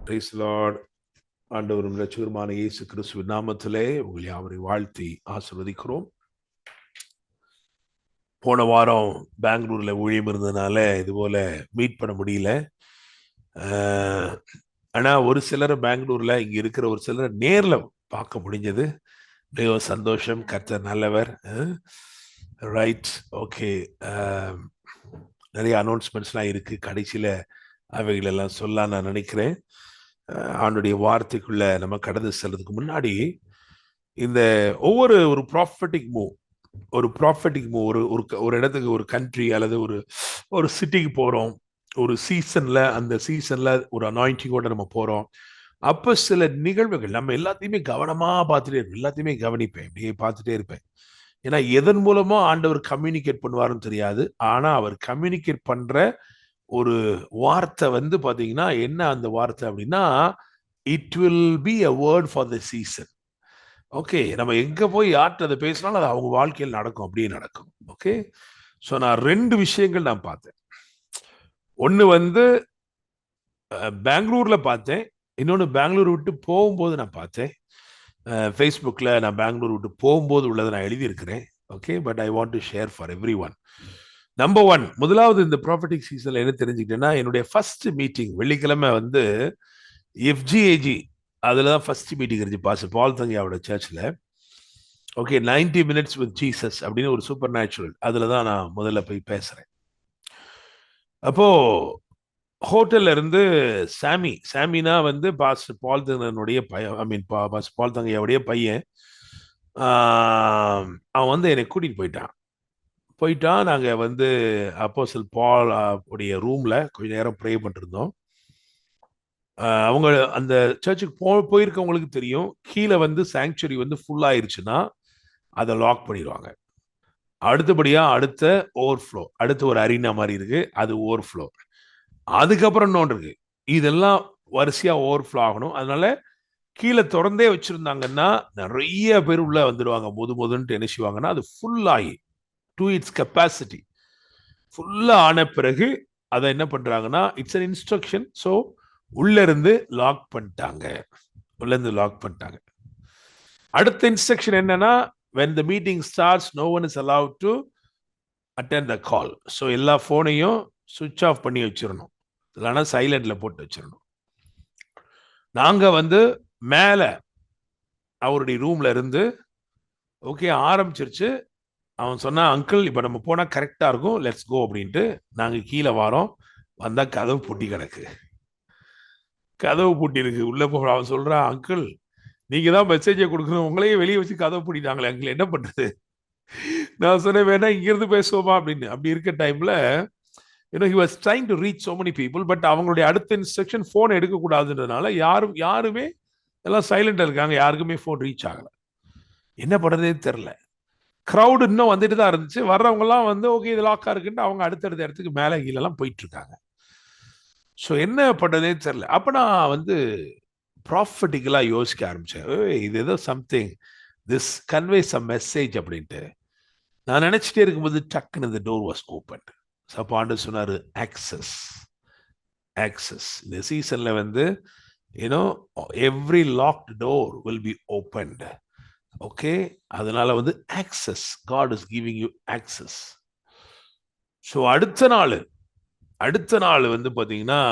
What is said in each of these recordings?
Price Lord. ஆண்டவரும் இரட்சகருமான இயேசு கிறிஸ்துவின் நாமத்திலே உங்களை யாவரையும் வாழ்த்தி ஆசீர்வதிக்கிறோம். போன வாரம் பெங்களூர்ல ஊழியம் இருந்ததுனால இது போல மீட் பண்ண முடியல. ஆனா ஒரு சிலர் பெங்களூர்ல இங்க இருக்கிற ஒரு சிலர் நேர்ல பார்க்க முடிஞ்சது. மிக சந்தோஷம். கர்த்தர் நல்லவர். Right, okay. நிறைய அனௌன்ஸ்மெண்ட்ஸ்லாம் இருக்கு. கடைசியில அவைகளெல்லாம் சொல்ல நான் நினைக்கிறேன். ஆண்டுடைய வார்த்தைக்குள்ள நம்ம கடந்து செல்றதுக்கு முன்னாடி இந்த ஒரு ப்ராஃபட்டிக் மூவ் ஒரு இடத்துக்கு, ஒரு கண்ட்ரி அல்லது ஒரு சிட்டிக்கு போறோம். ஒரு சீசன்ல, அந்த சீசன்ல ஒரு அனாயிண்டிங்கோட நம்ம போறோம். அப்ப சில நிகழ்வுகள் நம்ம எல்லாத்தையுமே கவனமா பார்த்துட்டே இருப்போம். எல்லாத்தையுமே கவனிப்பேன், இப்படியே பார்த்துட்டே இருப்பேன். ஏன்னா எதன் மூலமா ஆண்டவர் கம்யூனிகேட் பண்ணுவாருன்னு தெரியாது. ஆனா அவர் கம்யூனிகேட் பண்ற ஒரு வார்த்தை பாத்தீங்கன்னா, என்ன அந்த வார்த்தை அப்படின்னா, it will be a word for the season. Okay, நம்ம எங்க போய் யார்கிட்ட அதை பேசினாலும் அது அவங்க வாழ்க்கையில் நடக்கும், அப்படியே நடக்கும். ஓகே, ஸோ நான் 2 விஷயங்கள் நான் பார்த்தேன். ஒன்று பெங்களூர்ல பார்த்தேன், இன்னொன்று பெங்களூர் விட்டு போகும்போது நான் பார்த்தேன். ஃபேஸ்புக்கில் நான் பெங்களூர் விட்டு போகும்போது உள்ளதை நான் எழுதியிருக்கிறேன். Okay, but I want to share for every one. Number 1, முதலாவது இந்த ப்ராஃபட்டிக் சீசன்ல என்ன தெரிஞ்சுக்கிட்டேன்னா, என்னுடைய ஃபர்ஸ்ட் மீட்டிங் வெள்ளிக்கிழமை எஃப்ஜிஏஜி அதில் தான் ஃபர்ஸ்ட் மீட்டிங் இருந்துச்சு, பாஸ்டர் பால் தங்கியாவோட சர்ச்சில். ஓகே, 90 minutes with ஜீசஸ் அப்படின்னு ஒரு சூப்பர் நேச்சுரல், அதில் தான் நான் முதல்ல போய் பேசுகிறேன். அப்போ ஹோட்டல்ல இருந்து சாமினா பாஸ்டர் பால் தங்கனுடைய பையன், பாஸ்டர் பால் தங்கையாவுடைய பையன். அவன் என்னை கூட்டிகிட்டு போயிட்டான். நாங்கள் அப்போஸ்தலர் பால் உடைய ரூமில் கொஞ்ச நேரம் ப்ரே பண்ணிருந்தோம். அவங்க அந்த சர்ச்சுக்கு போயிருக்கவங்களுக்கு தெரியும், கீழே சாங்சுரி ஃபுல் ஆயிருச்சுன்னா அதை லாக் பண்ணிடுவாங்க. அடுத்தபடியா அடுத்த ஓவர்ஃப்ளோ, அடுத்த ஒரு அரீனா மாதிரி இருக்கு, அது ஓவர்ஃப்ளோ. அதுக்கப்புறம் இன்னொன்று இருக்கு, இதெல்லாம் வரிசையா ஓவர்ஃப்ளோ ஆகணும். அதனால கீழே திறந்தே வச்சிருந்தாங்கன்னா நிறைய பேர் உள்ள வந்துடுவாங்க. முதன்ட்டு என்ன செய்வாங்கன்னா, அது ஃபுல் ஆகி டு இட்ஸ் கெப்பாசிட்டி ஃபுல்லா ஆன பிறகு அதை என்ன பண்றாங்கன்னா, இட்ஸ் அன் இன்ஸ்ட்ரக்ஷன். ஸோ உள்ள இருந்து லாக் பண்ணிட்டாங்க. அடுத்த இன்ஸ்ட்ரக்ஷன் என்னன்னா, when the meeting starts, no one is allowed to attend the call. So எல்லா போனையும் சுவிட்ச் ஆஃப் பண்ணி வச்சிடணும், இல்லைன்னா சைலண்ட்ல போட்டு வச்சிடணும். நாங்க மேல அவருடைய ரூம்ல இருந்து ஓகே ஆரம்பிச்சிருச்சு. அவன் சொன்னா, அங்கிள் இப்போ நம்ம போனால் கரெக்டாக இருக்கும், லெட்ஸ் கோ அப்படின்ட்டு. நாங்கள் கீழே வரோம், வந்தால் கதவு பூட்டி கிடக்கு. உள்ளே போக அவன் சொல்கிறான், அங்கிள் நீங்கள் தான் மெசேஜை கொடுக்கணும், உங்களையே வெளியே வச்சு கதவு பூட்டிட்டாங்களே அங்கிள், என்ன பண்ணுறது? நான் சொன்னேன், வேணா இங்கேருந்து பேசுவோமா அப்படின்னு. அப்படி இருக்க டைமில் he was trying to reach so many people, but அவங்களுடைய அடுத்த இன்ஸ்ட்ரக்ஷன் ஃபோன் எடுக்கக்கூடாதுன்றதுனால யாருமே எல்லாம் சைலண்டாக இருக்காங்க, யாருக்குமே ஃபோன் ரீச் ஆகலை. என்ன பண்ணுறதே தெரில. க்ரௌடு இன்னும் வந்துட்டு தான் இருந்துச்சு. வர்றவங்கலாம் ஓகே இது லாக்காக இருக்குன்ட்டு அவங்க அடுத்தடுத்த இடத்துக்கு மேலே கீழெல்லாம் போயிட்டு இருக்காங்க. ஸோ என்ன பண்ணுறதே தெரில. அப்போ நான் ப்ராஃபட்டிக்கலாக யோசிக்க ஆரம்பித்தேன், இது ஏதோ something, this convey some message அப்படின்ட்டு நான் நினச்சிட்டே இருக்கும்போது டக்குன்னு இந்த door was open. So Pandu சொன்னார், ஆக்சஸ். இந்த சீசனில் every locked door will be opened. Okay, அதனால access, God is giving you access. So அடுத்த நாள் பார்த்தீங்கன்னா,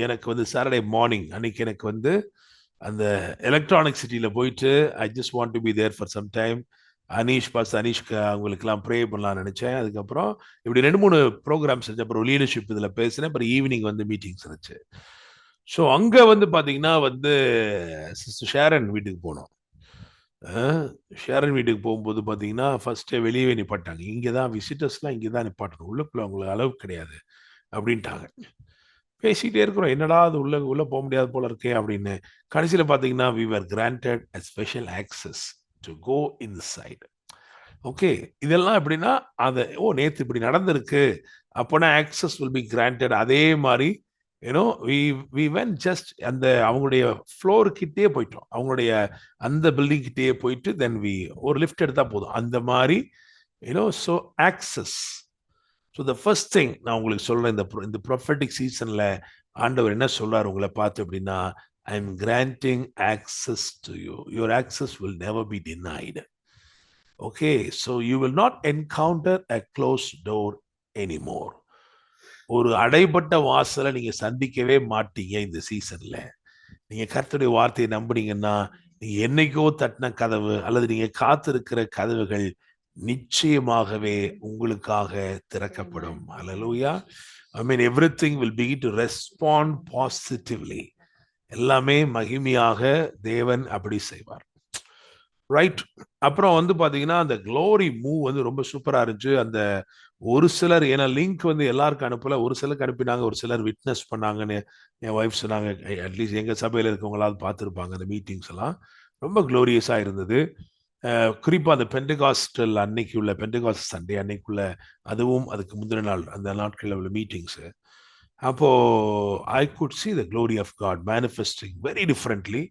எனக்கு சாட்டர்டே மார்னிங் அன்னைக்கு எனக்கு அந்த எலக்ட்ரானிக் சிட்டியில் போயிட்டு I just want to be there for some time. அனீஷ்க்கு அவங்களுக்குலாம் ப்ரே பண்ணலாம்னு நினச்சேன். அதுக்கப்புறம் இப்படி 2-3 ப்ரோக்ராம்ஸ் இருந்துச்சு. அப்புறம் லீடர்ஷிப் இதில் பேசினேன். அப்புறம் ஈவினிங் மீட்டிங்ஸ் இருந்துச்சு. ஸோ அங்கே பார்த்தீங்கன்னா சிஸ்டர் ஷேரன் வீட்டுக்கு போனோம். ஷேரன் வீட்டுக்கு போகும்போது பார்த்தீங்கன்னா, ஃபர்ஸ்ட்டே வெளியே நிப்பாட்டாங்க. இங்கே தான் விசிட்டர்ஸ்லாம் இங்கே தான் நிப்பாட்டணும், உள்ளுக்குள்ள அவங்களுக்கு அளவு கிடையாது அப்படின்ட்டாங்க. பேசிகிட்டே இருக்கிறோம், என்னடா அது உள்ளே போக முடியாது போல இருக்கே அப்படின்னு. கடைசியில் பார்த்தீங்கன்னா, we were granted a special access to go inside. Okay, இதெல்லாம் எப்படின்னா, நேற்று இப்படி நடந்திருக்கு, அப்போனா ஆக்சஸ் வில் பி கிராண்டட். அதே மாதிரி we went just அந்த அவங்களுடைய ஃப்ளோர் கிட்டே போயிட்டோம், அவங்களுடைய அந்த பில்டிங் கிட்டே போயிட்டு தென் ஒரு லிஃப்ட் எடுத்தா போதும், அந்த மாதிரி so access. So the first thing நான் உங்களுக்கு சொல்றேன், இந்த ப்ரொஃபெட்டிக் சீசன்ல ஆண்டவர் என்ன சொல்றாரு உங்களை பார்த்து அப்படின்னா, I am granting access to you, your access will never be denied. Okay, so you will not encounter a close door anymore. ஒரு அடைபட்ட வாசலை நீங்க சந்திக்கவே மாட்டீங்க இந்த சீசன்ல. நீங்க கர்த்தருடைய வார்த்தையை நம்புனீங்கன்னா, நீங்க என்னைக்கோ தட்டின கதவு அல்லது நீங்க காத்திருக்கிற கதவுகள் நிச்சயமாகவே உங்களுக்காக திறக்கப்படும். ஹல்லேலூயா. I mean, everything will begin to respond positively. எல்லாமே மகிமையாக தேவன் அப்படி செய்வார். ரைட். அப்புறம் வந்து பாத்தீங்கன்னா அந்த க்ளோரி மூவ் வந்து ரொம்ப சூப்பரா இருந்துச்சு. அந்த ஒரு சிலர், ஏன்னா லிங்க் வந்து எல்லாருக்கும் அனுப்பல, ஒரு சிலருக்கு அனுப்பினாங்க, ஒரு சிலர் விட்னஸ் பண்ணாங்கன்னு என் ஒய்ஃப் சொன்னாங்க. அட்லீஸ்ட் எங்க சபையில இருக்கவங்களாவது பார்த்துருப்பாங்க அந்த மீட்டிங்ஸ் எல்லாம். ரொம்ப க்ளோரியஸா இருந்தது. குறிப்பா அந்த பெண்டகாஸ்டல் அன்னைக்கு உள்ள பெண்டகாஸ்ட் சண்டே அன்னைக்குள்ள, அதுவும் அதுக்கு முந்தின நாள் அந்த நாட்களில் உள்ள மீட்டிங்ஸ், அப்போ I could see the glory of God manifesting very differently.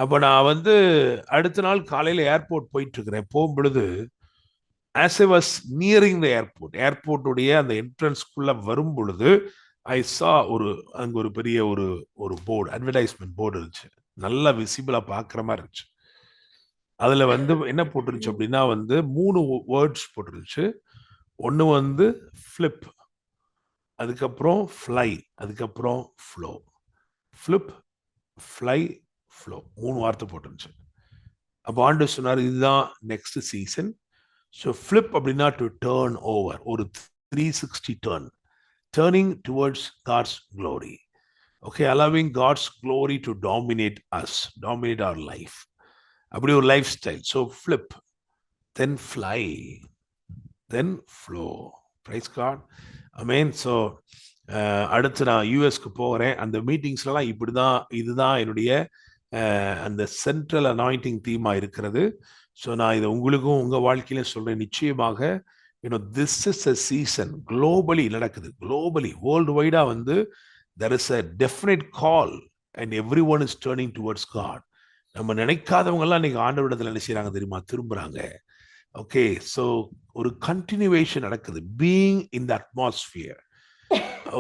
அப்போ நான் வந்து அடுத்த நாள் காலையில் ஏர்போர்ட் போயிட்டு இருக்கிறேன். போகும்பொழுது ஆஸ் ஐ வாஸ் நியரிங் த ஏர்போர்ட்டுடைய அந்த என்ட்ரன்ஸ்குள்ள வரும் பொழுது ஐ சா அங்கே ஒரு பெரிய ஒரு போர்டு, அட்வர்டைஸ்மெண்ட் போர்டு இருந்துச்சு. நல்லா விசிபிளா பார்க்குற மாதிரி இருந்துச்சு. அதுல வந்து என்ன போட்டுருந்துச்சு அப்படின்னா வந்து 3 வேர்ட்ஸ் போட்டுருந்துச்சு. ஒன்று வந்து ஃப்ளிப், அதுக்கப்புறம் ஃப்ளை, அதுக்கப்புறம் ஃப்ளோ. ஃப்ளிப், ஃப்ளை, ஃப்ளோ, 3 வார்த்தை போட்டுருந்துச்சு. அப்போ ஆண்டு சொன்னார், இதுதான் நெக்ஸ்ட் சீசன். ஸோ ஃப்ளிப் அப்படின்னா டு டேர்ன் ஓவர், ஒரு 360 turn, turning towards God's glory. Okay, allowing God's glory to dominate us, dominate our life. அப்படி ஒரு life style. So flip, then fly, then flow. Praise God. Amen. So அடுத்து நான் யூஎஸ்க்கு போகிறேன். அந்த மீட்டிங்ஸ்லாம் இப்படி தான், இதுதான் என்னுடைய அந்த சென்ட்ரல் அனாயிண்டிங் தீமாக இருக்கிறது. ஸோ நான் இதை உங்களுக்கும் உங்கள் வாழ்க்கையிலும் சொல்கிறேன். நிச்சயமாக this is a season. Globally நடக்குது, குளோபலி வேர்ல்டு வைடாக வந்து there is a definite call and everyone is turning towards God. நம்ம நினைக்காதவங்கெல்லாம் இன்னைக்கு ஆண்டவரிடத்தில் என்ன செய்யறாங்க தெரியுமா? திரும்புறாங்க. ஓகே, ஸோ ஒரு கண்டினியூவேஷன் நடக்குது, being in the atmosphere.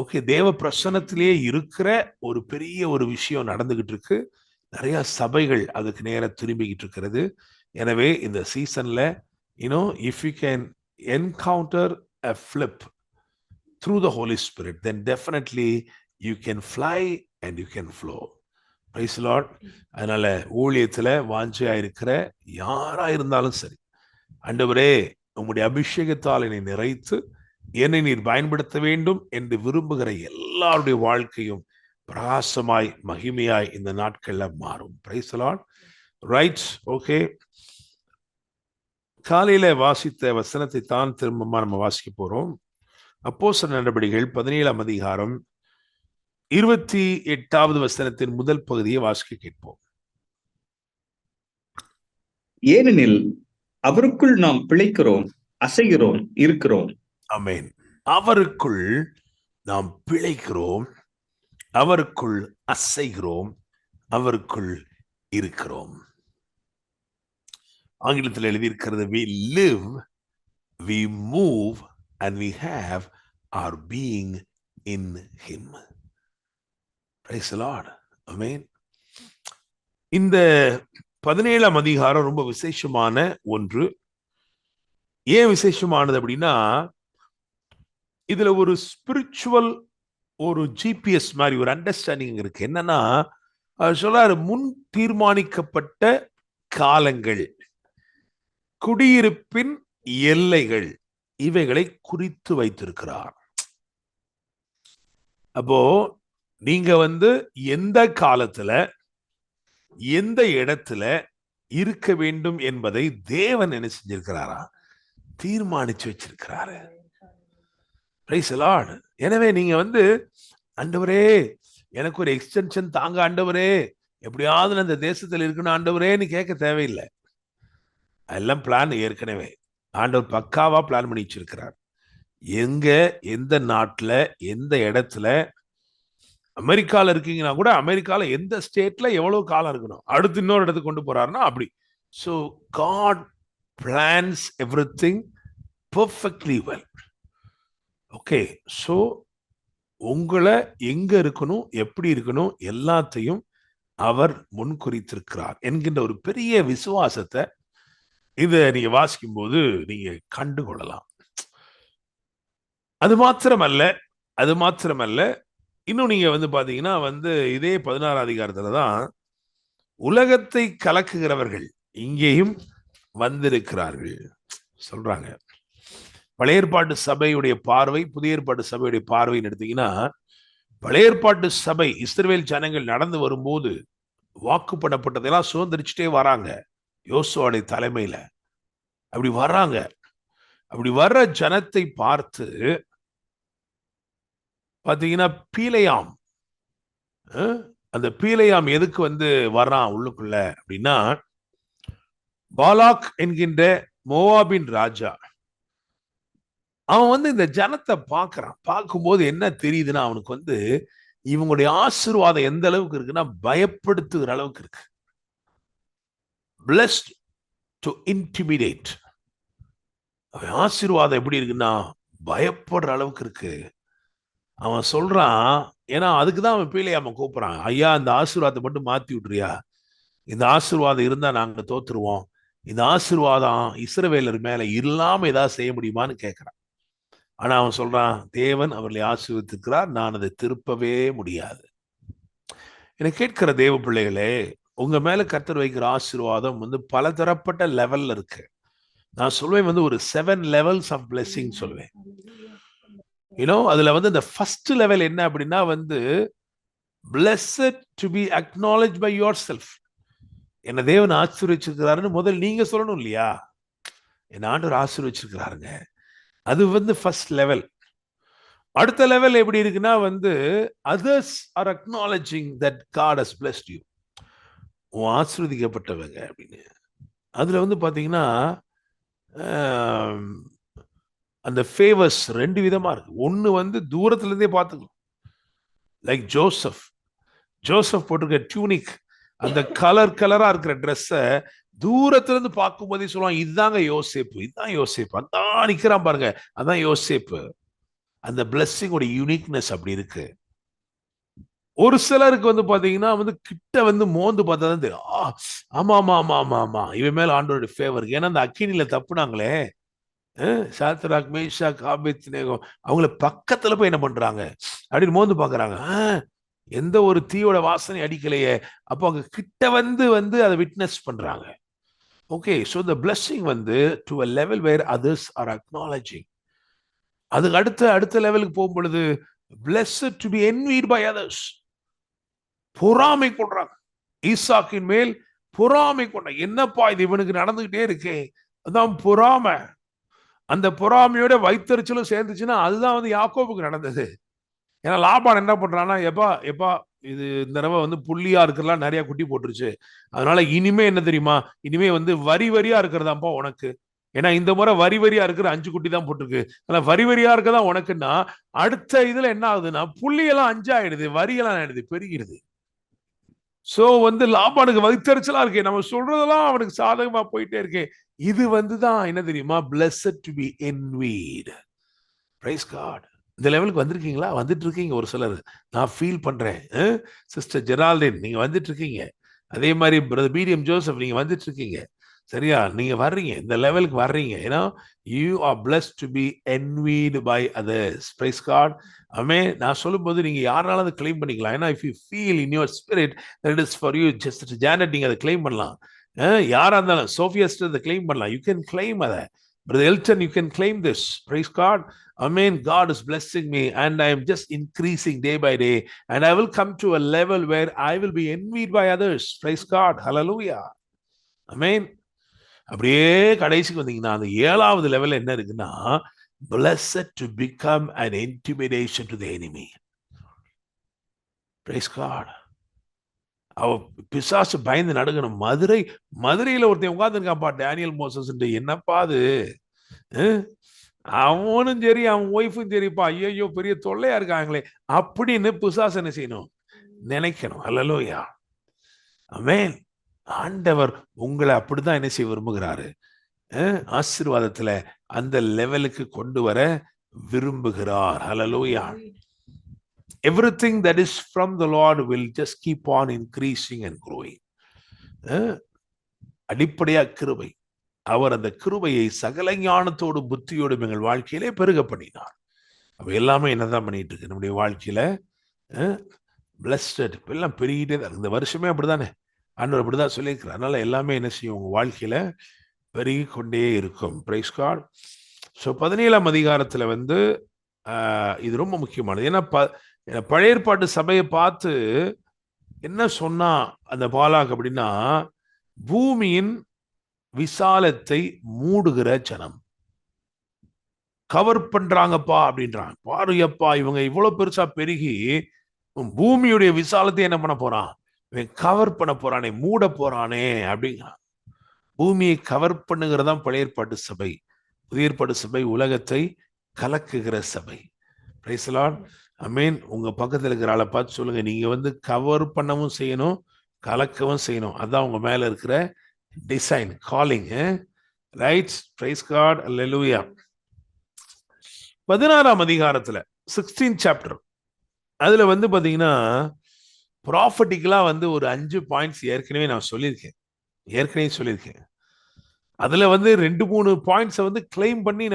Okay, தேவ பிரசன்னத்திலேயே இருக்கிற ஒரு பெரிய ஒரு விஷயம் நடந்துகிட்டு இருக்கு. நிறைய சபைகள் அதுக்கு நேரம் திரும்பிக்கிட்டு இருக்கிறது. எனவே இந்த சீசன்ல if you can encounter a flip through the Holy Spirit, then definitely you can fly and you can flow. Praise the Lord. அதனால ஊழியத்துல வாஞ்சையா இருக்கிற யாரா இருந்தாலும் சரி, ஆண்டவரே உம்முடைய அபிஷேகத்தால் என்னை நிறைத்து என்னை நீர் பயன்படுத்த வேண்டும் என்று விரும்புகிற எல்லாருடைய வாழ்க்கையும் பிரகாசமாய் மகிமையாய் இந்த நாட்கள்ல மாறும். Praise the Lord. Right. Okay. காலையில வாசித்த வசனத்தை தான் திரும்பமா நம்ம வாசிக்க போறோம். அப்போஸ்தலர் நடபடிகள் 17ஆம் அதிகாரம் 28வது வசனத்தின் முதல் பகுதியை வாசிக்க கேட்போம். ஏனெனில் அவருக்குள் நாம் பிழைக்கிறோம், அசைகிறோம், இருக்கிறோம். ஆமென். அவருக்குள் நாம் பிழைக்கிறோம், அவருக்குள் அசைகிறோம், அவருக்குள் இருக்கிறோம். ஆங்கிலத்தில் எழுதியிருக்கிறது, we live, we move and we have our being in him. Praise the Lord. Amen. இந்த 17ஆம் அதிகாரம் ரொம்ப விசேஷமான ஒன்று. ஏன் விசேஷமானது அப்படின்னா, இதுல ஒரு ஸ்பிரிச்சுவல் ஒரு ஜிபிஎஸ் மாதிரி ஒரு அண்டர்ஸ்டாண்டிங் இருக்கு. என்னன்னா சொல்றாரு, முன் தீர்மானிக்கப்பட்ட காலங்கள், குடியிருப்பின் எல்லைகள், இவைகளை குறித்து வைத்திருக்கிறார். அப்போ நீங்க வந்து எந்த காலத்துல எந்த இடத்துல இருக்க வேண்டும் என்பதை தேவன் என்ன செஞ்சிருக்கிறாரா? தீர்மானிச்சு வச்சிருக்கிறாரு. Price the Lord. எனவே நீங்க வந்து, ஆண்டவரே எனக்கு ஒரு எக்ஸ்டென்ஷன் தாங்க ஆண்டவரே, எப்படியாவது அந்த தேசத்தில் இருக்கணும் ஆண்டவரேன்னு கேட்க தேவையில்லை. எல்லாம் பிளான் ஏற்கனவே ஆண்டவர் பக்காவா பிளான் பண்ணி வச்சிருக்கிறார். எங்க, எந்த நாட்டுல, எந்த இடத்துல. அமெரிக்கால இருக்கீங்கன்னா கூட அமெரிக்கால எந்த ஸ்டேட்ல எவ்வளவு காலம் இருக்கணும், அடுத்து இன்னொரு இடத்துக்கு கொண்டு போறாருன்னா அப்படி. So God plans everything perfectly well. Okay, so உங்களை எங்க இருக்கணும், எப்படி இருக்கணும், எல்லாத்தையும் அவர் முன்குறித்திருக்கிறார் என்கின்ற ஒரு பெரிய விசுவாசத்தை இதை நீங்க வாசிக்கும் போது நீங்க கண்டுகொள்ளலாம். அது மாத்திரமல்ல இன்னும் நீங்க பாத்தீங்கன்னா இதே 16 அதிகாரத்துலதான் உலகத்தை கலக்குகிறவர்கள் இங்கேயும் வந்திருக்கிறார்கள் சொல்றாங்க. பழைய ஏற்பாட்டு சபையுடைய பார்வை, புதிய ஏற்பாட்டு சபையுடைய பார்வைன்னு எடுத்தீங்கன்னா, பழைய ஏற்பாட்டு சபை இஸ்ரவேல் ஜனங்கள் நடந்து வரும்போது வாக்குப்படப்பட்டதெல்லாம் சுதந்திரிச்சுட்டே வராங்க. யோசுவாவுடைய தலைமையில அப்படி வர்றாங்க. அப்படி வர்ற ஜனத்தை பார்த்து பாத்தீங்கன்னா பீலையாம், அந்த பீலையாம் எதுக்கு வர்றான் உள்ளுக்குள்ள அப்படின்னா, பாலாக் என்கின்ற மோவாபின் ராஜா அவன் இந்த ஜனத்தை பார்க்கறான். பார்க்கும்போது என்ன தெரியுதுன்னா, அவனுக்கு இவங்களுடைய ஆசீர்வாதம் எந்த அளவுக்கு இருக்குன்னா பயப்படுத்துகிற அளவுக்கு இருக்கு. blessed to intimidate. ஆசீர்வாதம் எப்படி இருக்குன்னா பயப்படுற அளவுக்கு இருக்கு. அவன் சொல்றான், ஏன்னா அதுக்குதான் அவன் பீலையாம கூப்பிடுறான், ஐயா இந்த ஆசீர்வாதத்தை மட்டும் மாத்தி விட்டுறியா, இந்த ஆசீர்வாதம் இருந்தா நாங்க தோத்துருவோம், இந்த ஆசீர்வாதம் இஸ்ரவேலர் மேல இல்லாம ஏதாவது செய்ய முடியுமான்னு கேட்கிறான். ஆனா அவன் சொல்றான், தேவன் அவர்களை ஆசீர்வதித்திருக்கிறார், நான் அதை திருப்பவே முடியாது. என கேட்கிற தேவ பிள்ளைகளே, உங்க மேல கர்த்தர் வைக்கிற ஆசீர்வாதம் பல தரப்பட்ட லெவல்ல இருக்கு. நான் சொல்வேன் ஒரு 7 levels ஆஃப் பிளெஸிங் சொல்வேன். அதுல இந்த ஃபர்ஸ்ட் லெவல் என்ன அப்படின்னா blessed to be acknowledged by yourself. என்ன தேவன் ஆசீர்வதிச்சிருக்கிறாருன்னு முதல் நீங்க சொல்லணும் இல்லையா, என் ஆண்டவர் ஆசீர்வதிச்சிருக்கிறாருங்க. அது ஃபர்ஸ்ட் லெவல். அடுத்த லெவல் எப்படி இருக்குன்னா others are acknowledging that God has blessed you. ஆசீர்வதிக்கப்பட்டவங்க அப்படின்னு. அதுல பாத்தீங்கன்னா அந்த ஃபேவர்ஸ் 2 விதமா இருக்கு. ஒன்னு தூரத்துல இருந்தே பார்த்துக்கலாம். லைக் ஜோசப் போட்டிருக்க டியூனிக், அந்த கலரா இருக்கிற ட்ரெஸ்ஸை தூரத்துல இருந்து பார்க்கும் போதே சொல்லுவாங்க, இதுதாங்க யோசேப்பு, இதுதான் யோசேப்பு, அதான் நிக்கிறான் பாருங்க, அதான் யோசேப்பு. அந்த பிளெஸிங்கோட யூனிக்னஸ் அப்படி இருக்கு. ஒரு சிலருக்கு பாத்தீங்கன்னா கிட்ட மோந்து பார்த்தா தான் தெரியும், ஆமா ஆமா ஆமா ஆமா ஆமா இவன் மேல ஆண்டோட ஃபேவர். ஏன்னா அந்த அக்கினில தப்புனாங்களே சாத்ராக் மேஷாக் ஆபேத்நேகோ, அவங்கள பக்கத்துல போய் என்ன பண்றாங்க அப்படின்னு மோந்து பாக்குறாங்க, எந்த ஒரு தீயோட வாசனை அடிக்கலையே. அப்போ அவங்க கிட்ட அதை விட்னஸ் பண்றாங்க. Okay, so the blessing to a level where others are acknowledging. அதுக்கு அடுத்த லெவலுக்கு போகும் பொழுது blessed to be envied by others. பொறாமை கொள்றாங்க. ஈசாக்கின் மேல் பொறாமை கொண்ட, என்னப்பா இது இவனுக்கு நடந்துகிட்டே இருக்கே, அதான் பொறாமை. அந்த பொறாமையோட வைத்தறிச்சலும் சேர்ந்துச்சுன்னா அதுதான் யாக்கோபுக்கு நடந்தது. ஏன்னா லாபான் என்ன பண்றான்னா, எப்பா இது இந்த தடவை புள்ளியா இருக்கிறலாம் நிறைய குட்டி போட்டுருச்சு, அதனால இனிமே என்ன தெரியுமா, இனிமே வரியா இருக்கிறதாப்பா உனக்கு. ஏன்னா இந்த முறை வரியா இருக்கிற 5 குட்டி தான் போட்டிருக்கு, ஆனா வரியா இருக்கதான் உனக்குன்னா, அடுத்த இதுல என்ன ஆகுதுன்னா புள்ளியெல்லாம் 5 ஆயிடுது, வரியெல்லாம் ஆயிடுது, பெருகிடுது. சோ லாபானுக்கு வைத்தறிச்சலா இருக்கு, நம்ம சொல்றதெல்லாம் அவனுக்கு சாதகமா போயிட்டே இருக்கு. இது தான் என்ன தெரியுமா, blessed to be envied. Praise God. இந்த லெவலுக்கு வந்திருக்கீங்களா? வந்துட்டு இருக்கீங்க ஒரு சிலர், நான் ஃபீல் பண்றேன். சிஸ்டர் ஜெரால்டின் நீங்க வந்துட்டு இருக்கீங்க, அதே மாதிரி பிரதர் பீடியம் ஜோசப் நீங்க வந்துட்டு இருக்கீங்க. சரியா, நீங்க வர்றீங்க, இந்த லெவலுக்கு வர்றீங்க. ஏன்னா you are blessed to be envied by others. Praise God. ஆமென். நான் சொல்லும்போது நீங்க யாராலும் அதை கிளைம் பண்ணிக்கலாம். ஏன்னா if you feel in your spirit that it is for you, just Janet நீங்க அதை கிளைம் பண்ணலாம். யாரா இருந்தாலும் சோஃபியாஸ்டர் அதை கிளைம் பண்ணலாம். You can claim அதை. Brother Elton, you can claim this. Praise God. Amen. God is blessing me and I am just increasing day by day and I will come to a level where I will be envied by others. Praise God. Hallelujah. Amen. அப்படியே கடைசிக்கு வந்தீங்கன்னா அந்த 7வது level என்ன இருக்குன்னா, blessed to become an intimidation to the enemy. Praise God. அவ பிசாசு பயந்து நடுங்கணும். மதுரையில ஒருத்தன் உட்கார்ந்துருக்காப்பா, டேனியல் மோசஸ், என்னப்பா அது, அவனும் சரி அவன் ஒய்ஃபும் சரிப்பா, ஐயோ பெரிய தொல்லையா இருக்காங்களே அப்படின்னு பிசாசு என்ன செய்யணும், நினைக்கணும். அல்லேலூயா. ஆமென். ஆண்டவர் உங்களை அப்படிதான் என்ன செய்ய விரும்புகிறாரு, ஆசீர்வாதத்துல அந்த லெவலுக்கு கொண்டு வர விரும்புகிறார். அல்லேலூயா. everything that is from the Lord will just keep on increasing and growing. அடிப்படையா கிருபை. அவர் அந்த கிருபையை சகல ஞானத்தோடு புத்தியோடும் எங்கள் வாழ்க்கையிலே பெருக பண்ணினார். அப்ப எல்லாமே என்னதான் பண்ணிட்டு இருக்கு நம்முடைய வாழ்க்கையில. பிளஸ்டட் எல்லாம் பெருகிட்டே தான். இந்த வருஷமே அப்படிதானே, ஆண்டவர் அப்படிதான் சொல்லியிருக்கிறார். அதனால எல்லாமே என்ன செய்யும், உங்க வாழ்க்கையில பெருகி கொண்டே இருக்கும். Praise God. ஸோ 17ஆம் அதிகாரத்துல வந்து இது ரொம்ப முக்கியமானது. ஏன்னா பழைய ஏற்பாட்டு சபையை பார்த்து என்ன சொன்னா அந்த பாலாக் அப்படின்னா, பூமியின் விசாலத்தை மூடுகிற ஜனம், கவர் பண்றாங்கப்பா அப்படின்றான். பாருயப்பா, இவங்க இவ்வளவு பெருசா பெருகி பூமியுடைய விசாலத்தை என்ன பண்ண போறான், இவன் கவர் பண்ண போறானே, மூட போறானே அப்படிங்கிறான். பூமியை கவர் பண்ணுகிறதான் பழைய ஏற்பாட்டு சபை. புதிய ஏற்பாட்டு சபை உலகத்தை கலக்குகிற சபை. Praise the Lord. ஆமென். உங்க பக்கத்துல இருக்கிற ஆளை பார்த்து சொல்லுங்க, நீங்க வந்து கவர் பண்ணவும் செய்யணும், கலக்கவும் செய்யணும். அதான் உங்க மேல இருக்கிற design, calling. Right. Praise God. Hallelujah. 16ஆம் அதிகாரத்துல 16th சாப்டர், அதுல வந்து பாத்தீங்கன்னா ப்ராஃபட்டிக்கலா வந்து ஒரு 5 பாயிண்ட்ஸ் ஏற்கனவே நான் சொல்லியிருக்கேன். அதுல வந்து 2-3 பாயிண்ட்ஸை வந்து கிளைம் பண்ணி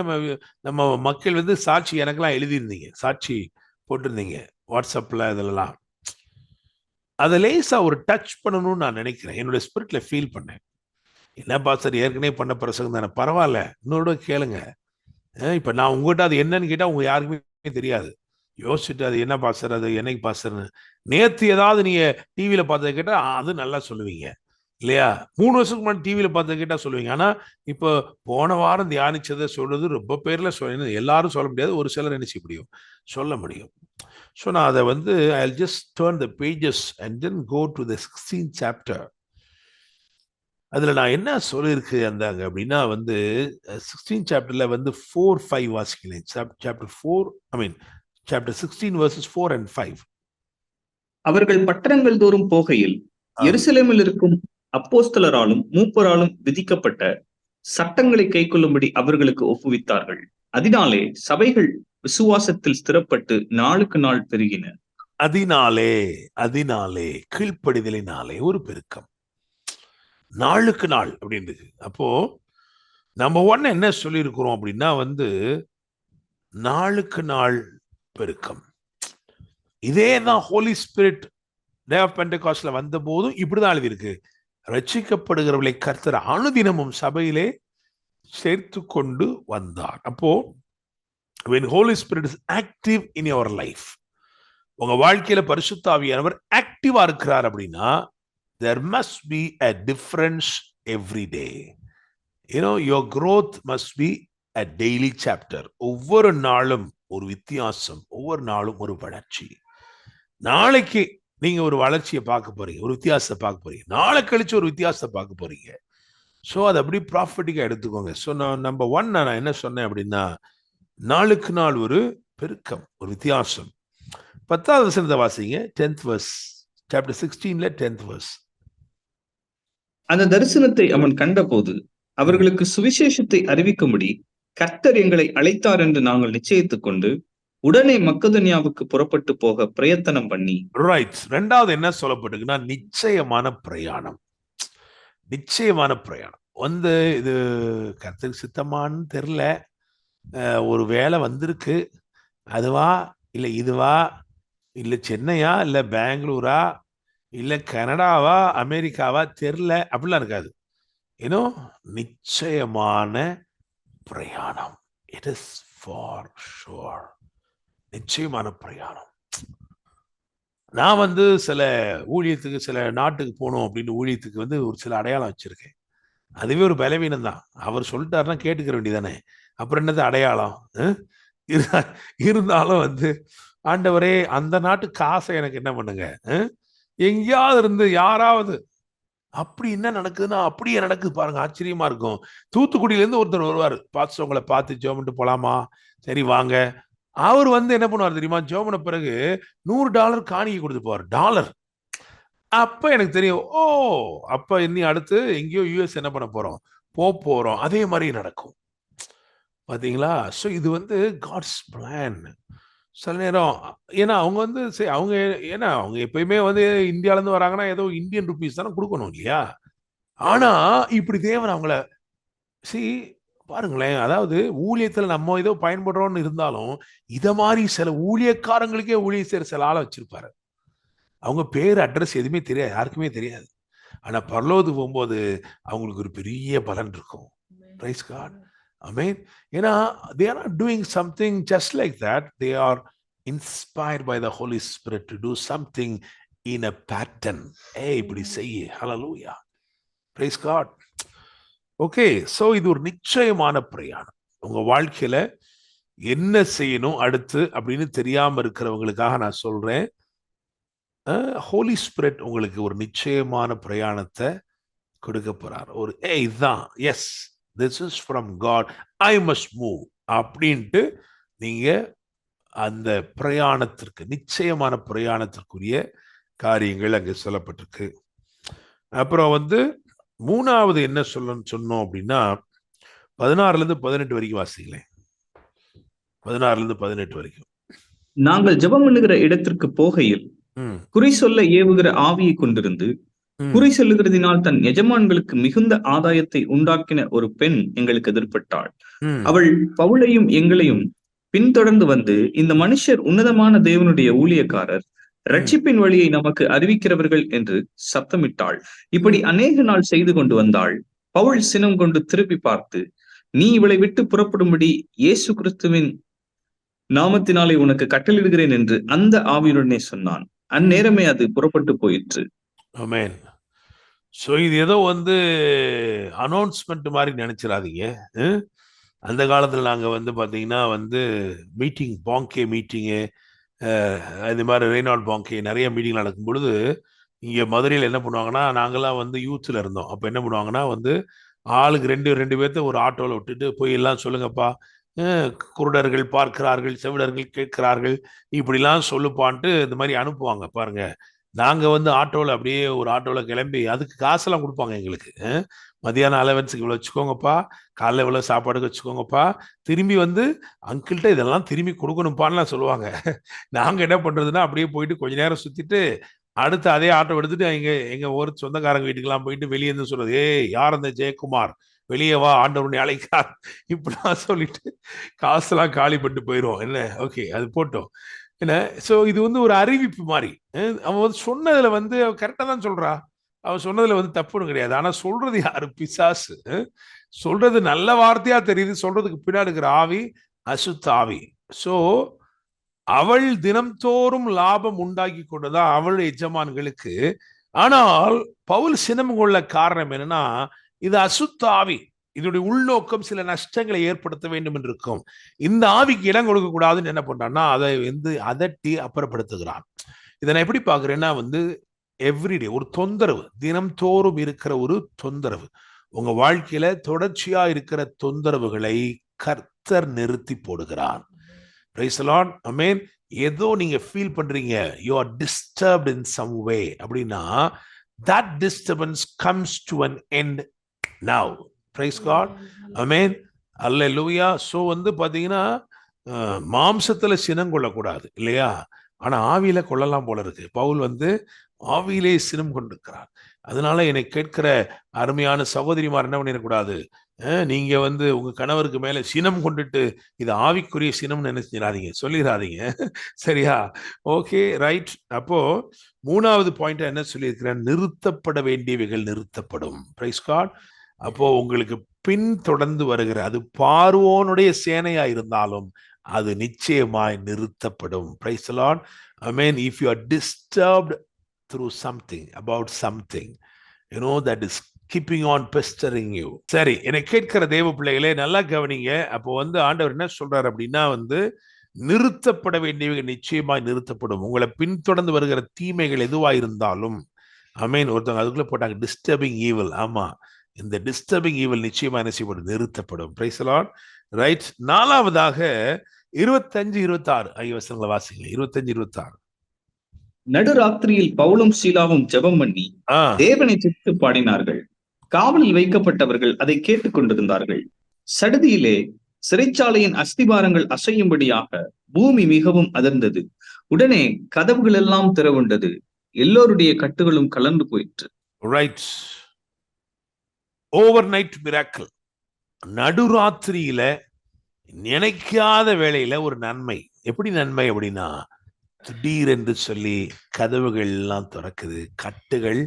நம்ம மக்கள் வந்து சாட்சி எனக்கெல்லாம் எழுதியிருந்தீங்க, சாட்சி போட்டிருந்தீங்க வாட்ஸ்அப்ல. இதெல்லாம் அதை லேசா ஒரு டச் பண்ணணும்னு நான் நினைக்கிறேன். என்னோட ஸ்பிரிட்ல ஃபீல் பண்ணேன். என்ன பாஸ்டர் ஏற்கனவே பண்ண பிரசங்கம் தானே, பரவாயில்ல இன்னொரு கேளுங்க. இப்ப நான் உங்ககிட்ட அது என்னன்னு கேட்டா உங்க யாருக்குமே தெரியாது. யோசிச்சுட்டு அது என்ன பாஸ்டர், அது என்னைக்கு பாஸ்டர்னு நேத்து ஏதாவது நீங்க டிவியில பார்த்ததை கேட்டா அது நல்லா சொல்லுவீங்க இல்லையா? 3 வருஷத்துக்கு முன்னாடி டிவியில பார்த்ததை கேட்டா சொல்லுவீங்க. ஆனா இப்போ போன வாரம் தியானிச்சதை சொல்றது ரொம்ப பேர்ல எல்லாரும் சொல்ல முடியாது, ஒரு சிலர் என்ன செய்ய முடியும், சொல்ல முடியும். ஸோ நான் அதை வந்து I'll just turn the pages and then go to the 16th chapter. அதுல நான் என்ன சொல்லியிருக்கு அந்தாங்க அப்படின்னா வந்து 16th சாப்டர்ல வந்து 4-5 வாசிக்கிறேன். Chapter 4, chapter 16 verses 4 and 5. அவர்கள் பட்டணங்கள் தோறும் போகையில் எருசலேமில் இருக்கும் அப்போஸ்தலராலும் மூப்பராலும் விதிக்கப்பட்ட சட்டங்களை கைக்கொள்ளும்படி அவர்களுக்கு ஒப்புவித்தார்கள். அதனாலே சபைகள் விசுவாசத்தில் ஸ்திரப்பட்டு நாளுக்கு நாள் பெருகின. அதனாலே கீழ்ப்படிதலினாலே ஒரு பெருக்கம், நாளுக்கு நாள் அப்படின்றது. அப்போ நம்ம ஒன்னு என்ன சொல்லியிருக்கிறோம் அப்படின்னா வந்து நாளுக்கு நாள் பெருக்கம். இதே தான் ஹோலி ஸ்பிரிட் டே ஆஃப் பெண்டெகாஸ்ட்ல வந்த போதும் இப்படிதான் எழுதியிருக்கு. ரட்சிக்கப்படுகிறவர்களை கர்த்தர் அனுதினமும் சபையிலே சேர்த்து கொண்டு வந்தார். அப்போ when Holy Spirit is active in your life, உங்க வாழ்க்கையில பரிசுத்த ஆவியானவர் ஆக்டிவா இருக்கிறார் அப்படின்னா there must be a difference every day. Your growth must be a daily chapter. ஒவ்வொரு நாளும் ஒரு வித்தியாசம், ஒவ்வொரு நாளும் ஒரு வளர்ச்சி. நாளைக்கு நீங்க ஒரு வளர்ச்சியை பார்க்க போறீங்க, ஒரு வித்தியாசத்தை பார்க்க போறீங்க, நாளை கழிச்சு ஒரு வித்தியாசத்தை பார்க்க போறீங்க. ஸோ அதை அப்படி ப்ராஃபிட்டிக்கா எடுத்துக்கோங்க. ஸோ நம்பர் 1 நான் என்ன சொன்னேன் அப்படின்னா நாளுக்கு நாள் ஒரு பெருக்கம், ஒரு வித்தியாசம். 10வது வசனத்தை வாசிங்க. 10th verse, chapter 16ல 10th verse. அந்த தரிசனத்தை அவன் கண்டபோது அவர்களுக்கு சுவிசேஷத்தை அறிவிக்கும்படி கர்த்தர் எங்களை அழைத்தார் என்று நாங்கள் நிச்சயித்துக் கொண்டு உடனே மக்கதனியாவுக்கு புறப்பட்டு போக பிரயத்தனம் பண்ணி. ரைட். 2வது என்ன சொல்லப்பட்டிருக்குன்னா நிச்சயமான பிரயாணம். வந்து இது கர்த்தருக்கு சித்தமானு தெரியல, ஒரு வேலை வந்திருக்கு, அதுவா இல்ல இதுவா இல்ல சென்னையா இல்ல பெங்களூரா இல்ல கனடாவா அமெரிக்காவா தெரியல, அப்படிலாம் இருக்காது. நிச்சயமான பிரயாணம். It is for sure. நிச்சயமான பிரயாணம். நான் வந்து சில ஊழியத்துக்கு, சில நாட்டுக்கு போகணும் அப்படின்னு ஊழியத்துக்கு வந்து ஒரு சில அடையாளம் வச்சிருக்கேன். அதுவே ஒரு பலவீனம் தான். அவர் சொல்லிட்டாருன்னா கேட்டுக்கிற வேண்டியதானே, அப்புறம் என்னது அடையாளம். இருந்தாலும் வந்து ஆண்டவரே அந்த நாட்டு காசை எனக்கு என்ன பண்ணுங்க, எங்கேயாவது இருந்து யாராவது அப்படி என்ன நடக்குதுன்னா அப்படியே நடக்குது பாருங்க, ஆச்சரியமா இருக்கும். தூத்துக்குடியில இருந்து ஒருத்தர் வருவார், பார்த்து உங்களை பார்த்து ஜெபம் போலாமா, சரி வாங்க. அவர் வந்து என்ன பண்ணுவார் தெரியுமா, ஜெபம் பிறகு $100 காணிக்கை கொடுத்து போவார், டாலர். அப்ப எனக்கு தெரியும், ஓ அப்ப இன்னி அடுத்து எங்கேயோ யூஎஸ் என்ன பண்ண போறோம். அதே மாதிரி நடக்கும். பாத்தீங்களா? ஸோ இது வந்து காட்ஸ் பிளான். சில நேரம் ஏன்னா அவங்க வந்து அவங்க ஏன்னா அவங்க எப்பயுமே வந்து இந்தியால இருந்து வராங்கன்னா ஏதோ இந்தியன் ருபீஸ் தானே கொடுக்கணும் இல்லையா? ஆனா இப்படி தேவன் அவங்கள பாருங்களேன், அதாவது ஊழியத்துல நம்ம ஏதோ பயன்படுறோம்னு இருந்தாலும் இத மாதிரி சில ஊழியக்காரங்களுக்கே ஊழியம் செய்யற சில ஆளை வச்சிருப்பாரு. அவங்க பேர் அட்ரஸ் எதுவுமே தெரியாது, யாருக்குமே தெரியாது. ஆனா பரலோகத்துக்கு போகும்போது அவங்களுக்கு ஒரு பெரிய பலன் இருக்கும். Praise God. ஆமென். ஏன்னா they are not doing something just like that. They are inspired by the Holy Spirit to do something in a pattern. இப்படி செய்ய. ஹalleluya. Praise God. ஓகே, சோ இது ஒரு நிச்சயமான பிரயாணம். உங்க வாழ்க்கையில என்ன செய்யணும் அடுத்து அப்படின்னு தெரியாம இருக்கிறவங்களுக்காக நான் சொல்றேன். ஹோலி ஸ்பிரிட் உங்களுக்கு ஒரு நிச்சயமான பிரயாணத்தை கொடுக்க போறார். ஒரு இதுதான், yes this is from God, I must move அப்படின்ட்டு நீங்க அந்த பிரயாணத்திற்கு, நிச்சயமான பிரயாணத்திற்குரிய காரியங்கள் அங்கே சொல்லப்பட்டிருக்கு. அப்புறம் வந்து மூணாவது என்ன சொன்னோம் அப்படின்னா 16-18 வரைக்கும் வாசிங்களேன். 16-18 வரைக்கும். நாங்கள் ஜெபம் பண்ணுகிற இடத்திற்கு போகையில் குறி சொல்ல ஏவுகிற ஆவியை கொண்டிருந்து குறி சொல்லுகிறதினால் தன் எஜமான்களுக்கு மிகுந்த ஆதாயத்தை உண்டாக்கின ஒரு பெண் எங்களுக்கு எதிர்பட்டாள். அவள் பவுலையும் எங்களையும் பின்தொடர்ந்து வந்து, இந்த மனுஷர் உன்னதமான தேவனுடைய ஊழியக்காரர், ரட்சிப்பின் வழியை நமக்கு அறிவிக்கிறவர்கள் என்று சத்தமிட்டாள். இப்படி அநேக நாள் செய்து கொண்டு வந்தாள். பவுல் சினம் கொண்டு திருப்பி பார்த்து, நீ இவளை விட்டு புறப்படும்படி இயேசு கிறிஸ்துவின் நாமத்தினாலே உனக்கு கட்டளிடுகிறேன் என்று அந்த ஆவியுடனே சொன்னான். அந்நேரமே அது புறப்பட்டு போயிற்று. ஆமென். சோ இது ஏதோ வந்து அனௌன்ஸ்மெண்ட் மாதிரி நினைச்சிடாதீங்க. அந்த காலத்துல நாங்க வந்து பாத்தீங்கன்னா வந்து மீட்டிங், பாங்கே மீட்டிங்கு, இந்த மாதிரி ரெய்னால்ட் பாங்கே நிறைய மீட்டிங் நடக்கும் பொழுது இங்க மதுரையில் என்ன பண்ணுவாங்கன்னா, நாங்கெல்லாம் வந்து யூத்ல இருந்தோம். அப்ப என்ன பண்ணுவாங்கன்னா வந்து ஆளுக்கு ரெண்டு பேர்த்த ஒரு ஆட்டோவில் விட்டுட்டு போய் எல்லாம் சொல்லுங்கப்பா, குருடர்கள் பார்க்கிறார்கள், செவிடர்கள் கேட்கிறார்கள், இப்படிலாம் சொல்லுப்பான்ட்டு இந்த மாதிரி அனுப்புவாங்க. பாருங்க, நாங்க வந்து ஆட்டோவில் அப்படியே ஒரு ஆட்டோவில் கிளம்பி, அதுக்கு காசெல்லாம் கொடுப்பாங்க எங்களுக்கு. மதியானம் அலவன்ஸுக்கு இவ்வளோ வச்சுக்கோங்கப்பா, காலைல இவ்வளோ சாப்பாடுக்கு வச்சுக்கோங்கப்பா, திரும்பி வந்து அங்கிள்கிட்ட இதெல்லாம் திரும்பி கொடுக்கணும்ப்பான்லாம் சொல்லுவாங்க. நாங்கள் என்ன பண்ணுறதுன்னா அப்படியே போயிட்டு கொஞ்ச நேரம் சுற்றிட்டு அடுத்து அதே ஆட்டோ எடுத்துட்டு எங்க ஒரு சொந்தக்காரங்க வீட்டுக்கெல்லாம் போயிட்டு வெளியே இருந்து சொல்றது, யார் அந்த ஜெயக்குமார், வெளியே வா, ஆண்டவருடைய அழைக்கார், இப்படிலாம் சொல்லிட்டு காசெல்லாம் காலி பண்ணிட்டு போயிடுவோம். என்ன, ஓகே, அது போட்டோம். என்ன, ஸோ இது வந்து ஒரு அறிவிப்பு மாதிரி. அவன் வந்து சொன்னதுல வந்து கரெக்டாக தான் சொல்றா, அவன் சொன்னதுல வந்து தப்புன்னு கிடையாது. ஆனா சொல்றது யாரு? பிசாசு. சொல்றது நல்ல வார்த்தையா தெரியுது, சொல்றதுக்கு பின்னாடி இருக்கிற ஆவி அசுத்த ஆவி. சோ அவள் தினம்தோறும் லாபம் உண்டாக்கி கொண்டுதான் அவள் எஜமான்களுக்கு. ஆனால் பவுல் சினம் கொள்ள காரணம் என்னன்னா, இது அசுத்த ஆவி, இதனுடைய உள்நோக்கம் சில நஷ்டங்களை ஏற்படுத்த வேண்டும் என்று இருக்கும். இந்த ஆவிக்கு இடம் கொடுக்க கூடாதுன்னு என்ன பண்றான்னா, அதை வந்து அதட்டி அப்புறப்படுத்துகிறான். இதை நான் எப்படி பாக்குறேன்னா வந்து எவ்ரிடே ஒரு தொந்தரவு, தினம்தோறும் இருக்கிற ஒரு தொந்தரவு, உங்க வாழ்க்கையில தொடர்ச்சியா இருக்கிற தொந்தரவுகளை கர்த்தர் நிறுத்தி போடுகிறான். Praise the Lord. Amen. ஏதோ நீங்க ஃபீல் பண்றீங்க, you are disturbed in some way அப்படின்னா, that disturbance comes to an end now. Praise God. Amen. Hallelujah. So வந்து பாத்தீங்கன்னா மாம்சத்துல சினம் கொள்ளக்கூடாது இல்லையா? ஆனா ஆவியில கொள்ளலாம் போல இருக்கு. பவுல் வந்து ஆவியிலே சினம் கொண்டிருக்கிறார். அதனால என்னை கேட்கிற அருமையான சகோதரிமார் என்ன பண்ணிடக்கூடாது, நீங்க வந்து உங்க கணவருக்கு மேல சினம் கொண்டுட்டு இது ஆவிக்குரிய சினம் நினைச்சிடாதீங்க, சொல்லிடாதீங்க. சரியா? Okay, right. அப்போ மூணாவது பாயிண்ட் என்ன சொல்லியிருக்கிறேன், நிறுத்தப்பட வேண்டியவைகள் நிறுத்தப்படும். Praise God. அப்போ உங்களுக்கு பின் தொடர்ந்து வருகிற அது பார்வோனுடைய சேனையா இருந்தாலும் அது நிச்சயமாய் நிறுத்தப்படும். Price the Lord. Amen. If you are disturbed through something, about something, you know, that is keeping on pestering you. சரி, என்னை கேட்கிற தேவ பிள்ளைகளே நல்லா கவனிங்க. அப்போ வந்து ஆண்டவர் என்ன சொல்றாரு அப்படின்னா வந்து நிறுத்தப்பட வேண்டியவை நிச்சயமாய் நிறுத்தப்படும். உங்களை பின்தொடர்ந்து வருகிற தீமைகள் எதுவா இருந்தாலும், ஆமென். ஒருத்தவங்க அதுக்குள்ள போட்டாங்க டிஸ்டர்பிங் ஈவில். ஆமா, இந்த டிஸ்டர்பிங் ஈவில் நிச்சயமா என்ன செய்யப்படும், நிறுத்தப்படும். Price the Lord. ரைட். நாலாவதாக 25-26 ஆகிய வசனங்களை வாசிங்க. 25-26. நடுராத்திரியில் பவுலும் சீலாவும் ஜெபம் பண்ணி தேவனை துதித்து பாடினார்கள். காவலில் வைக்கப்பட்டவர்கள் அதை கேட்டுக் கொண்டிருந்தார்கள். சடுதியிலே சிறைச்சாலையின் அஸ்திபாரங்கள் அசையும்படியாக பூமி மிகவும் அதிர்ந்தது. உடனே கதவுகள் எல்லாம் திறவுண்டது. எல்லோருடைய கட்டுகளும் கலந்து போயிற்று. ரைட். Overnight miracle. நடுராத்திரியில நினைக்காத வேளையில ஒரு நன்மை. எப்படி நன்மை அப்படின்னா, திடீரென்று சொல்லி கதவுகள் எல்லாம் திறக்குது, கட்டுகள்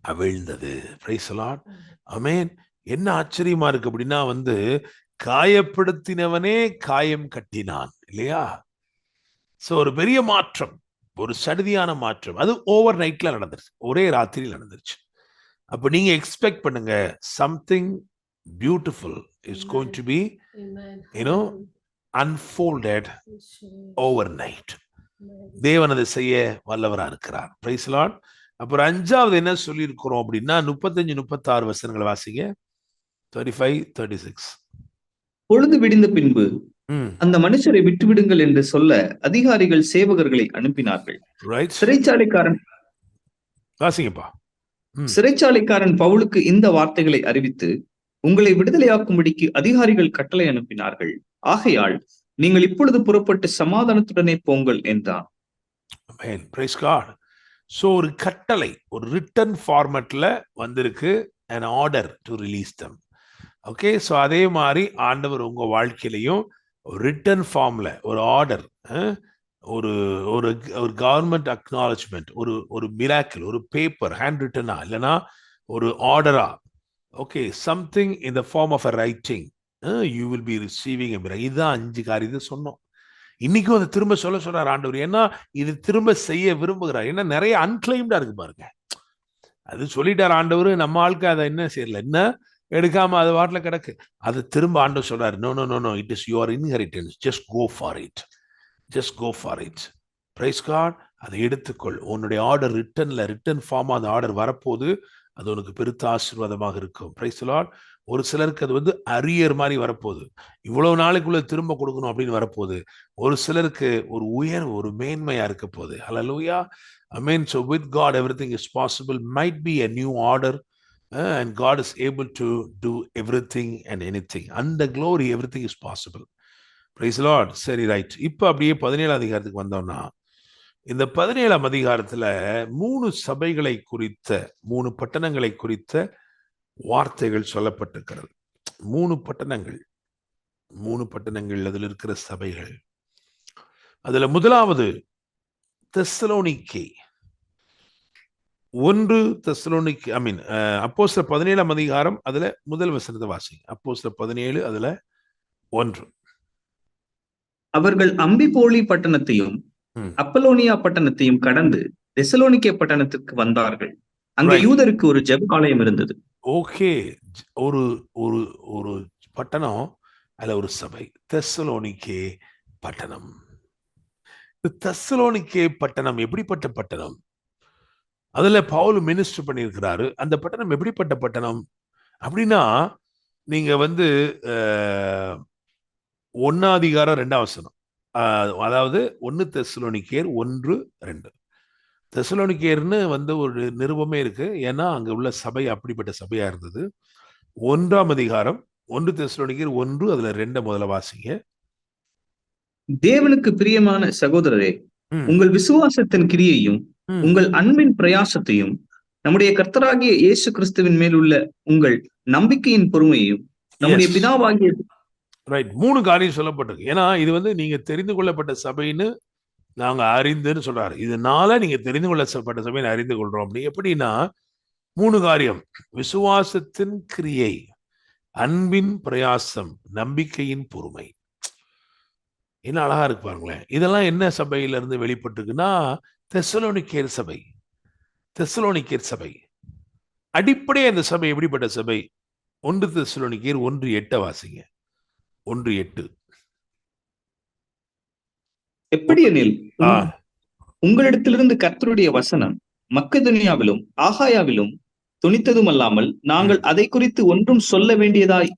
அவிழ்ந்தது. Price the Lord. ஆமென். என்ன ஆச்சரியமா இருக்கு அப்படின்னா வந்து, காயப்படுத்தினவனே காயம் கட்டினான் இல்லையா? சோ ஒரு பெரிய மாற்றம், ஒரு சடுதியான மாற்றம். அது ஓவர் நைட்ல நடந்துருச்சு, ஒரே ராத்திரியில் நடந்துருச்சு. அப்ப நீங்க எக்ஸ்பெக்ட் பண்ணுங்க, something beautiful is going to be unfolded overnight. தேவன் அதை செய்ய வல்லவரா இருக்கிறார். Praise the Lord. அப்புறம் 5வது என்ன சொல்லி இருக்கிறோம் அப்படின்னா, 35-36 வசனங்களை வாசிங்க. 35-36. பொழுது விடிந்த பின்பு அந்த மனுஷரை விட்டுவிடுங்கள் என்று சொல்ல அதிகாரிகள் சேவகர்களை அனுப்பினார்கள். சிறைச்சாலைக்காரன் வாசிங்கப்பா. சிறைச்சாலைக்காரன் பவுலுக்கு இந்த வார்த்தைகளை அறிவித்து, உங்களை விடுதலையாக்கும்படிக்கு அதிகாரிகள் கட்டளை அனுப்பினார்கள். ஆகையால் நீங்கள் இப்பொழுது புறப்பட்டு சமாதானத்துடனே போங்கள் என்றான். சோ ஒரு கட்டளை, ஒரு ரிட்டன் ஃபார்மட்ல வந்திருக்கு, an order to release them. Okay, so அதே மாதிரி ஆண்டவர் உங்க வாழ்க்கையிலையும் ரிட்டன் ஃபார்ம்ல ஒரு ஆர்டர், ஒரு ஒரு ஒரு கவர்மெண்ட் அக்னாலஜ்மெண்ட், ஒரு மிராக்கிள், ஒரு பேப்பர் ஹேண்ட் ரிட்டனா இல்லைன்னா ஒரு ஆர்டரா, okay, something in the form of a writing, you will be receiving a miracle. இதுதான் 5 காரியத்தை சொன்னோம். இன்னைக்கும் அதை திரும்ப சொல்றார் ஆண்டவர். ஏன்னா இது திரும்ப செய்ய விரும்புகிறார். ஏன்னா நிறைய அன்கிளைம்டா இருக்கு பாருங்க. அது சொல்லிட்டார் ஆண்டவர், நம்ம ஆளுக்கு அதை என்ன செய்யல, என்ன எடுக்காம அது வாட்டில் கிடக்கு. அது திரும்ப ஆண்டவர் சொல்றாரு, no no no no, it is your inheritance, just go for it, just go for it. Praise God. அதை எடுத்துக்கொள். உன்னுடைய ஆர்டர் ரிட்டன் ஃபார்மா அந்த ஆர்டர் வரப்போது. அது உனக்கு பெருத்த ஆசீர்வாதமாக இருக்கும். Praise Lord. ஒரு சிலருக்கு அது வந்து அரியர் மாதிரி வரப்போகுது, இவ்வளவு நாளைக்குள்ள திரும்ப கொடுக்கணும் அப்படின்னு வரப்போகுது. ஒரு சிலருக்கு ஒரு உயர்வு, ஒரு மேன்மையா இருக்க போகுது. ஹல்லேலூயா. ஆமென். So with God everything is possible. Might be a new order, and God is able to do everything and anything. Under glory everything is possible. Praise the Lord. சரி, ரைட். இப்போ அப்படியே 17ஆம் அதிகாரத்துக்கு வந்தோம்னா, இந்த 17ஆம் அதிகாரத்துல 3 சபைகளை குறித்த, 3 பட்டணங்களை குறித்த வார்த்தைகள் சொல்லப்பட்டிருக்கிறது. 3 பட்டணங்கள், அதில் இருக்கிற சபைகள். அதுல முதலாவது தெசலோனிக்கே. 1 தெசலோனிக்கே, அப்போஸ்தலர் 17ஆம் அதிகாரம், அதுல முதல் வசனத்தை வாசிங்க. அப்போஸ்தலர் 17 அதுல 1. அவர்கள் அம்பிபோலி பட்டணத்தையும் அப்பலோனியா பட்டணத்தையும் கடந்து தெசலோனிக்கே பட்டணத்திற்கு வந்தார்கள். அங்கே யூதருக்கு ஒரு ஜெப ஆலயம் இருந்தது. ஓகே, ஒரு ஒரு ஒரு பட்டணம், அல்ல ஒரு சபை, தெசலோனிக்கே பட்டணம். தெசலோனிக்கே பட்டணம் எப்படிப்பட்ட பட்டணம்? அதுல பவுல் மினிஸ்டர் பண்ணியிருக்கிறாரு. அந்த பட்டணம் எப்படிப்பட்ட பட்டணம் அப்படின்னா, நீங்க வந்து 1ஆம் அதிகாரம் 2ஆம் வசனம், அதாவது 1 தெசலோனிக்கேர் 1:2. தெசலோனிக்கேர்னு வந்து ஒரு நிருபமே இருக்கு. ஏன்னா அங்க உள்ள சபை அப்படிப்பட்ட சபையா இருந்தது. 1ஆம் அதிகாரம் 1 தெசலோனிக்கேர் 1 அதுல 2 முதல்ல வாசிங்க. தேவனுக்கு பிரியமான சகோதரரே, உங்கள் விசுவாசத்தின் கிரியையும் உங்கள் அன்பின் பிரயாசத்தையும் நம்முடைய கர்த்தராகிய இயேசு கிறிஸ்துவின் மேல் உள்ள உங்கள் நம்பிக்கையின் பொறுமையையும் நம்முடைய பிதாவாகிய, ரைட், 3 காரியம் சொல்லப்பட்டிருக்கு. ஏன்னா இது வந்து நீங்க தெரிந்து கொள்ளப்பட்ட சபைன்னு நாங்க அறிந்துன்னு சொல்றாரு. இதனால நீங்க தெரிந்து கொள்ளப்பட்ட சபையை அறிந்து கொள்றோம். அப்படி எப்படின்னா 3 காரியம்: விசுவாசத்தின் கிரியை, அன்பின் பிரயாசம், நம்பிக்கையின் பொறுமை. என்ன அழகா இருக்கு பாருங்களேன். இதெல்லாம் என்ன சபையில இருந்து வெளிப்பட்டிருக்குன்னா, தெசலோனிக்கேர் சபை. தெசலோனிக்கேர் சபை அடிப்படையே அந்த சபை எப்படிப்பட்ட சபை? 1 தெசலோனிக்கேர் 1:8 வாசிங்க. 1:8. எப்படியெனில் உங்களிடத்திலிருந்து கர்த்தருடைய வசனம் மக்கெதோனியாவிலும் ஆகாயாவிலும் துணித்ததும் அல்லாமல் நாங்கள் அதை குறித்து ஒன்றும் சொல்ல வேண்டியதாய்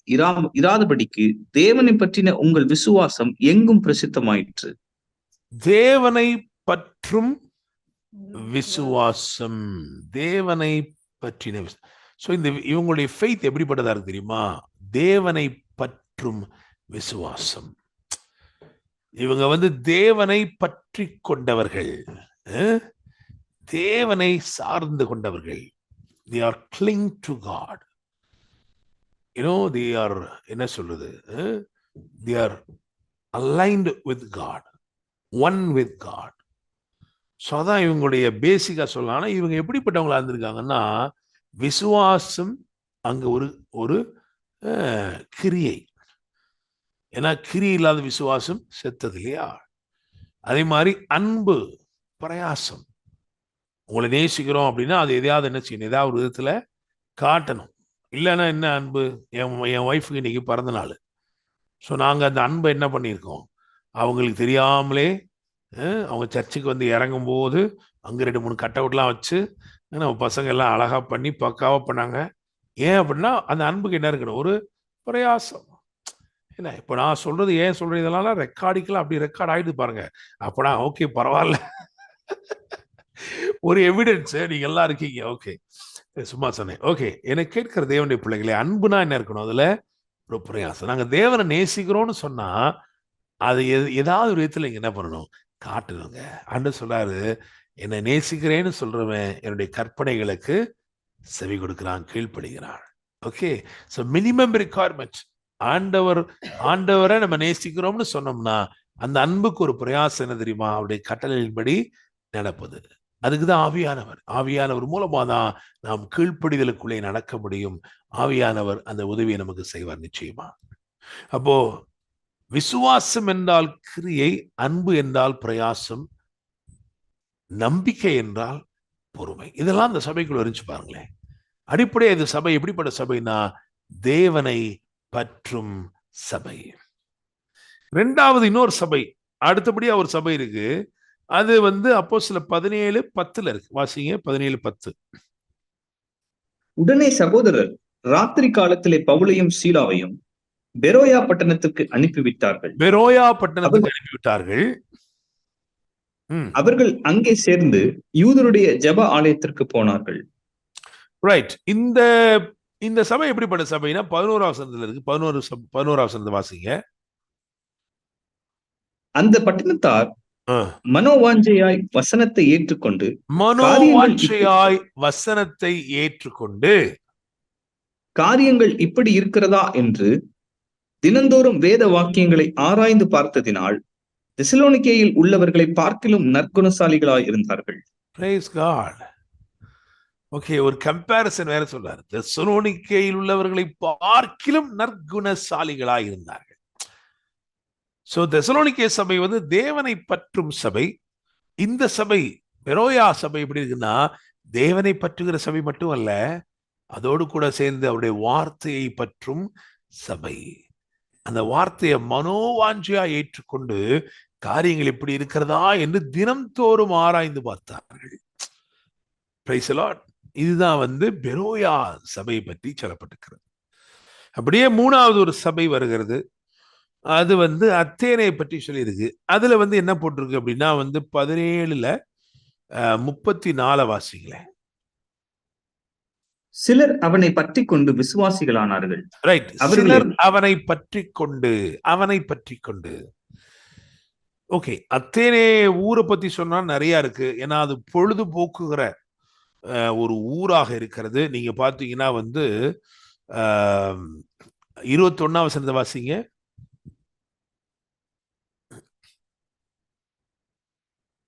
இராதபடிக்கு தேவனை பற்றின உங்கள் விசுவாசம் எங்கும் பிரசித்தமாயிற்று. தேவனை பற்றும் விசுவாசம், தேவனை பற்றின. சோ இந்த இவங்களுடைய ஃபெய்த் எப்படிப்பட்டதா இருக்கு தெரியுமா? தேவனை பற்றும் விசுவாசம். இவங்க வந்து தேவனை பற்றி கொண்டவர்கள், தேவனை சார்ந்து கொண்டவர்கள். they are cling to God, they are என்ன சொல்றது, they are aligned with God, one with God. So அதான் இவங்களுடைய பேசிக்கா சொல்லலாம். ஆனால் இவங்க எப்படிப்பட்டவங்களா இருந்திருக்காங்கன்னா, விசுவாசம் அங்க ஒரு ஒரு கிரியை. ஏன்னா கிரி இல்லாத விசுவாசம் செத்தது இல்லையா? அதே மாதிரி அன்பு, பிரயாசம். உங்களை நேசிக்கிறோம் அப்படின்னா அது எதையாவது என்ன செய்யணும், ஏதாவது ஒரு விதத்துல காட்டணும். இல்லைன்னா என்ன அன்பு? என் ஒய்ஃபுக்கு இன்னைக்கு பிறந்த நாள். ஸோ நாங்கள் அந்த அன்பை என்ன பண்ணியிருக்கோம், அவங்களுக்கு தெரியாமலே அவங்க சர்ச்சுக்கு வந்து இறங்கும் போது அங்கே 2-3 கட் அவுட்லாம் வச்சு நம்ம பசங்க எல்லாம் அழகா பண்ணி பக்காவாக பண்ணாங்க. ஏன் அப்படின்னா அந்த அன்புக்கு என்ன இருக்கணும், ஒரு பிரயாசம். என்ன இப்போ நான் சொல்றது ஏன் சொல்றது, இதெல்லாம் ரெக்கார்டிக்கலாம், அப்படி ரெக்கார்ட் ஆகிட்டு பாருங்க. அப்போனா ஓகே பரவாயில்ல, ஒரு எவிடன்ஸ் நீங்க எல்லாம் இருக்கீங்க. ஓகே, சும்மா சொன்னேன். ஓகே, எனக்கு கேட்கிற தேவனுடைய பிள்ளைகளே, அன்புனா என்ன இருக்கணும், அதுல ஒரு பிரயாசம். நாங்க தேவனை நேசிக்கிறோம்னு சொன்னா அது ஏதாவது ஒரு விதத்துல இங்க என்ன பண்ணணும், காட்டணுங்க. அன்று சொல்றாரு, என்னை நேசிக்கிறேன்னு சொல்றவன் என்னுடைய கற்பனைகளுக்கு செவி கொடுக்கிறான், கீழ்ப்படுகிறான். Okay, so minimum requirement. ஆண்டவரை நம்ம நேசிக்கிறோம்னு சொன்னோம்னா அந்த அன்புக்கு ஒரு பிரயாசம் என்ன தெரியுமா, அவருடைய கட்டளையின்படி நடப்பது. அதுக்குதான் ஆவியானவர் மூலமா தான் நாம் கீழ்ப்படிதலுக்குள்ளே நடக்க முடியும். ஆவியானவர் அந்த உதவியை நமக்கு செய்வார் நிச்சயமா. அப்போ விசுவாசம் என்றால் கிரியை, அன்பு என்றால் பிரயாசம், நம்பிக்கை என்றால் பொறுமை. இதெல்லாம் அந்த சபைக்குள்ள இருந்துச்சு பாருங்களேன். அடிப்படையாக இந்த சபை எப்படிப்பட்ட சபைனா, தேவனை பற்றும் சபை. இரண்டாவது இன்னொரு சபை, அடுத்தபடியா ஒரு சபை இருக்கு. அது வந்து அப்போஸ்தலர் 17:10 இருக்கு. வாசிங்க 17:10. உடனே சகோதரர் ராத்திரி காலத்திலே பவுலையும் சீலாவையும் பெரோயா பட்டணத்துக்கு அனுப்பிவிட்டார்கள். அவர்கள் அங்கே சேர்ந்து யூதருடைய ஜெப ஆலயத்திற்கு போனார்கள். ரைட். இந்த சபை எப்படிப்பட்ட சபைனா 11ஆம் வசனத்துல இருக்கு. 11ஆம் வசனத்தை வாசிங்க. அந்த பட்டணத்தார் மனோவாஞ்சையாய் வசனத்தை ஏற்றுக்கொண்டு காரியங்கள் இப்படி இருக்கிறதா என்று தினந்தோறும் வேத வாக்கியங்களை ஆராய்ந்து பார்த்ததினால் தெசலோனிக்கேயில் உள்ளவர்களை பார்க்கிலும் நற்குணசாலிகளாய் இருந்தார்கள். Praise God. ஓகே, ஒரு கம்பேரிசன் வேற சொல்றாரு. தெசலோனிக்கேயில் உள்ளவர்களை பார்க்கிலும் நற்குணசாலிகளாய் இருந்தார்கள். சோ தெசலோனிக்கே சபை வந்து தேவனை பற்றும் சபை. இந்த சபை பெரோயா சபை எப்படி இருக்குன்னா, தேவனை பற்றுகிற சபை மட்டும் அல்ல, அதோடு கூட சேர்ந்து அவருடைய வார்த்தையை பற்றும் சபை. அந்த வார்த்தையை மனோவாஞ்சியா ஏற்றுக்கொண்டு காரியங்கள் இப்படி இருக்கிறதா என்று தினம்தோறும் ஆராய்ந்து பார்த்தார்கள். Price the Lord. இதுதான் வந்து பெரோயா சபையை பற்றி சொல்லப்பட்டிருக்கிறது. அப்படியே மூணாவது ஒரு சபை வருகிறது. அது வந்து அத்தேனை பற்றி சொல்லியிருக்கு. அதுல வந்து என்ன போட்டிருக்கு அப்படின்னா வந்து 17:34 வாசிங்களேன். சிலர் அவனை பற்றி கொண்டு விசுவாசிகளானார்கள். ரைட். சிலர் அவனை பற்றி கொண்டு. ஓகே, அத்தேனே ஊரை பத்தி சொன்னா நிறைய இருக்கு. ஏன்னா அது பொழுதுபோக்குகிற ஒரு ஊராக இருக்கிறது. நீங்க பாத்தீங்கன்னா வந்து 21ஆம் வசனத்தை வாசிங்க.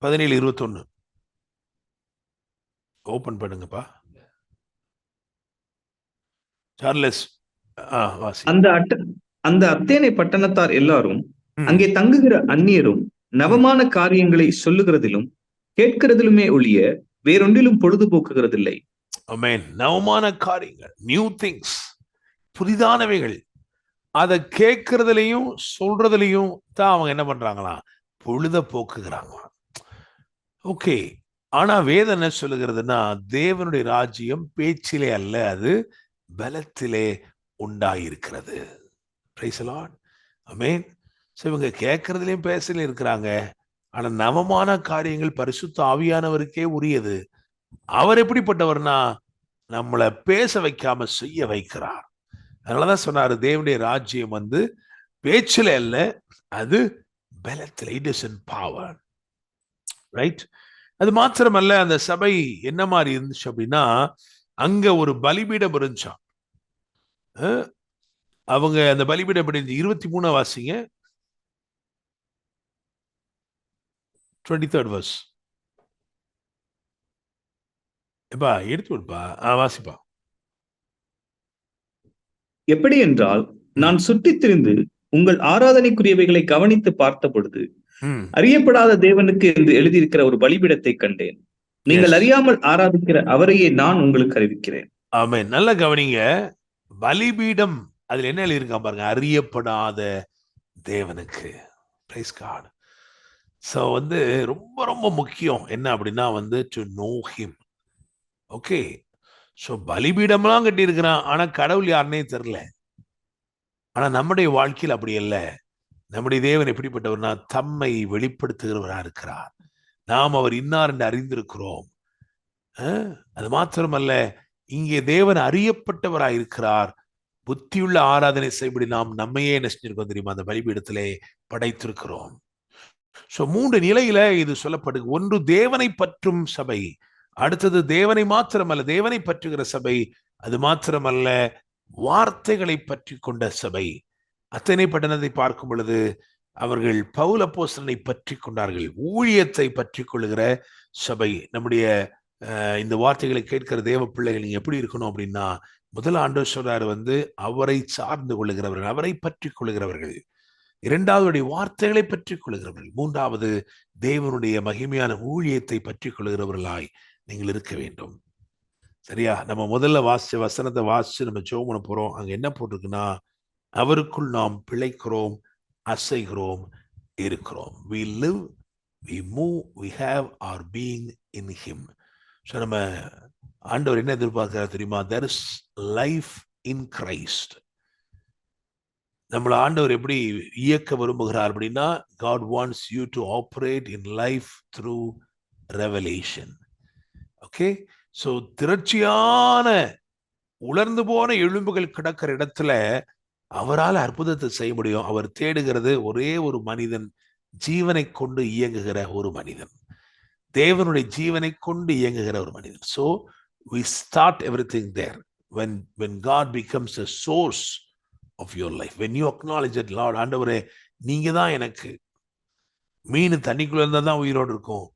17:21 ஓபன் பண்ணுங்கப்பா. சார்லஸ் அந்த அத்தேனை பட்டணத்தார் எல்லாரும் அங்கே தங்குகிற அந்நியரும் நவமான காரியங்களை சொல்லுகிறதிலும் கேட்கிறதிலுமே ஒழிய வேறொன்றிலும் பொழுதுபோக்குகிறதில்லை. ஆமென். நவமான காரியங்கள், நியூ திங்ஸ், புதிதானவைகள், அதை கேட்கறதுலையும் சொல்றதுலையும் தான் அவங்க என்ன பண்றாங்களா, பொழுத போக்குகிறாங்க. ஓகே, ஆனா வேதம் என்ன சொல்லுகிறதுனா, தேவனுடைய ராஜ்யம் பேச்சிலே அல்ல, அது பலத்திலே உண்டாயிருக்கிறது. Price the Lord. Amen. So இவங்க கேட்கறதுலயும் பேசல இருக்கிறாங்க. ஆனா நவமான காரியங்கள் பரிசுத்த ஆவியானவருக்கே உரியது. அவர் எப்படிப்பட்டவர்னா, நம்மளை பேச வைக்காம செய்ய வைக்கிறார். அதனாலதான் சொன்னாரு, தேவனுடைய ராஜ்யம் வந்து பேச்சில அல்ல, அது பலத்தில், it is in power. Right? அது மாத்திரமல்ல, அந்த சபை என்ன மாதிரி இருந்துச்சு அப்படின்னா, அங்க ஒரு பலிபீடம் இருந்துச்சாம். அவங்க அந்த பலிபீடம் 23 வாசிங்க, 23rd verse. எப்பா எடுத்து விடுப்பா, வாசிப்பா. எப்படி என்றால், நான் சுற்றித் திரிந்து உங்கள் ஆராதனைக்குரியவைகளை கவனித்து பார்த்த பொழுது அறியப்படாத தேவனுக்கு என்று எழுதியிருக்கிற ஒரு பலிபீடத்தை கண்டேன். நீங்கள் அறியாமல் ஆராதிக்கிற அவரையே நான் உங்களுக்கு அறிவிக்கிறேன். ஆமென். நல்லா கவனிங்க. பலிபீடம், அதுல என்ன எழுதியிருக்கான் பாருங்க, அறியப்படாத தேவனுக்கு. Price God. சோ ரொம்ப ரொம்ப முக்கியம் என்ன அப்படின்னா to know him. Okay, so பலிபீடம்லாம் கட்டி இருக்கிறான், ஆனா கடவுள் யாருன்னே தெரியல. ஆனா நம்முடைய வாழ்க்கையில் அப்படி அல்ல. நம்முடைய தேவன் எப்படிப்பட்டவர்னா, தம்மை வெளிப்படுத்துகிறவரா இருக்கிறார். நாம் அவர் இன்னார் என்று அறிந்திருக்கிறோம். அது மாத்திரமல்ல, இங்கே தேவன் அறியப்பட்டவராய் இருக்கிறார். புத்தியுள்ள ஆராதனை செய்யப்படி நாம் நம்மையே என்ன செஞ்சிருக்கோம் தெரியுமா, அந்த பலிபீடத்திலே படைத்திருக்கிறோம். ஸோ 3 நிலையில இது சொல்லப்படுது. ஒன்று தேவனை பற்றும் சபை, அடுத்தது தேவனை மாத்திரமல்ல தேவனை பற்றுகிற சபை, அது மாத்திரமல்ல வார்த்தைகளை பற்றி கொண்ட சபை. அத்தனை பட்டணத்தை பார்க்கும் பொழுது அவர்கள் பவுல் அப்போஸ்தலனை பற்றி கொண்டார்கள், ஊழியத்தை பற்றி கொள்ளுகிற சபை. நம்முடைய இந்த வார்த்தைகளை கேட்கிற தேவ பிள்ளைகள் நீங்க எப்படி இருக்கணும் அப்படின்னா, முதல் ஆண்டவர் சொல்றாரு அவரை சார்ந்து கொள்ளுகிறவர்கள், அவரை பற்றி கொள்ளுகிறவர்கள். இரண்டாவது வார்த்தைகளை பற்றி கொள்ளுகிறவர்கள். மூன்றாவது தேவனுடைய மகிமையான ஊழியத்தை பற்றி கொள்ளுகிறவர்களாய் நீங்கள் இருக்க வேண்டும். சரியா? நம்ம முதல்ல வாசிச்ச வசனத்தை வாசிச்சு நம்ம ஜெபம் பண்ண போறோம். அங்க என்ன போட்டிருக்குன்னா, அவருக்குள் நாம் பிழைக்கிறோம், அசைகிறோம், இருக்கிறோம். We live, we move, we have our being in him. So நம்ம ஆண்டவர் என்ன எதிர்பார்க்கிறார் தெரியுமா? There is life in Christ. நம்மள ஆண்டவர் எப்படி இயக்க விரும்புகிறார் அப்படின்னா, God wants you to operate in life through revelation. Okay, so திரட்சியான உலர்ந்து போன எலும்புகள் கிடக்கிற இடத்துல அவரால் அற்புதத்தை செய்ய முடியும். அவர் தேடுகிறது ஒரே ஒரு மனிதன், ஜீவனை கொண்டு இயங்குகிற ஒரு மனிதன், தேவனுடைய ஜீவனை கொண்டு இயங்குகிற ஒரு மனிதன். So we start everything there. When God becomes the source of your life, when you acknowledge that, Lord, ஆண்டவரே நீங்க தான் எனக்கு. மீன் தண்ணிக்குள்ள இருந்தா தான் உயிரோடு இருக்கும்,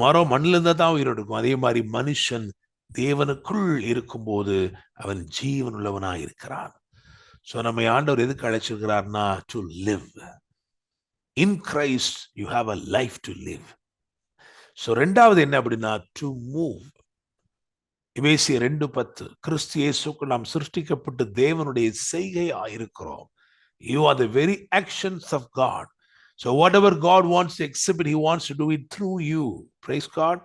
மரம் மண்ணில் இருந்தா தான் உயிரோடு இருக்கும். அதே மாதிரி மனுஷன் தேவனுக்குள் இருக்கும்போது அவன் ஜீவன் உள்ளவனாய் இருக்கிறான். ஸோ நம்ம ஆண்டவர் எதுக்கு அழைச்சிருக்கிறார்னா, to live in Christ. You have a life to live. So ரெண்டாவது என்ன அப்படின்னா, டு மூவ். எபேசியர் 2:10, கிறிஸ்து இயேசுக்குள் நாம் சிருஷ்டிக்கப்பட்டு தேவனுடைய செய்கையாக இருக்கிறோம். You are the very actions of God. So whatever God wants to exhibit, he wants to do it through you. Praise God.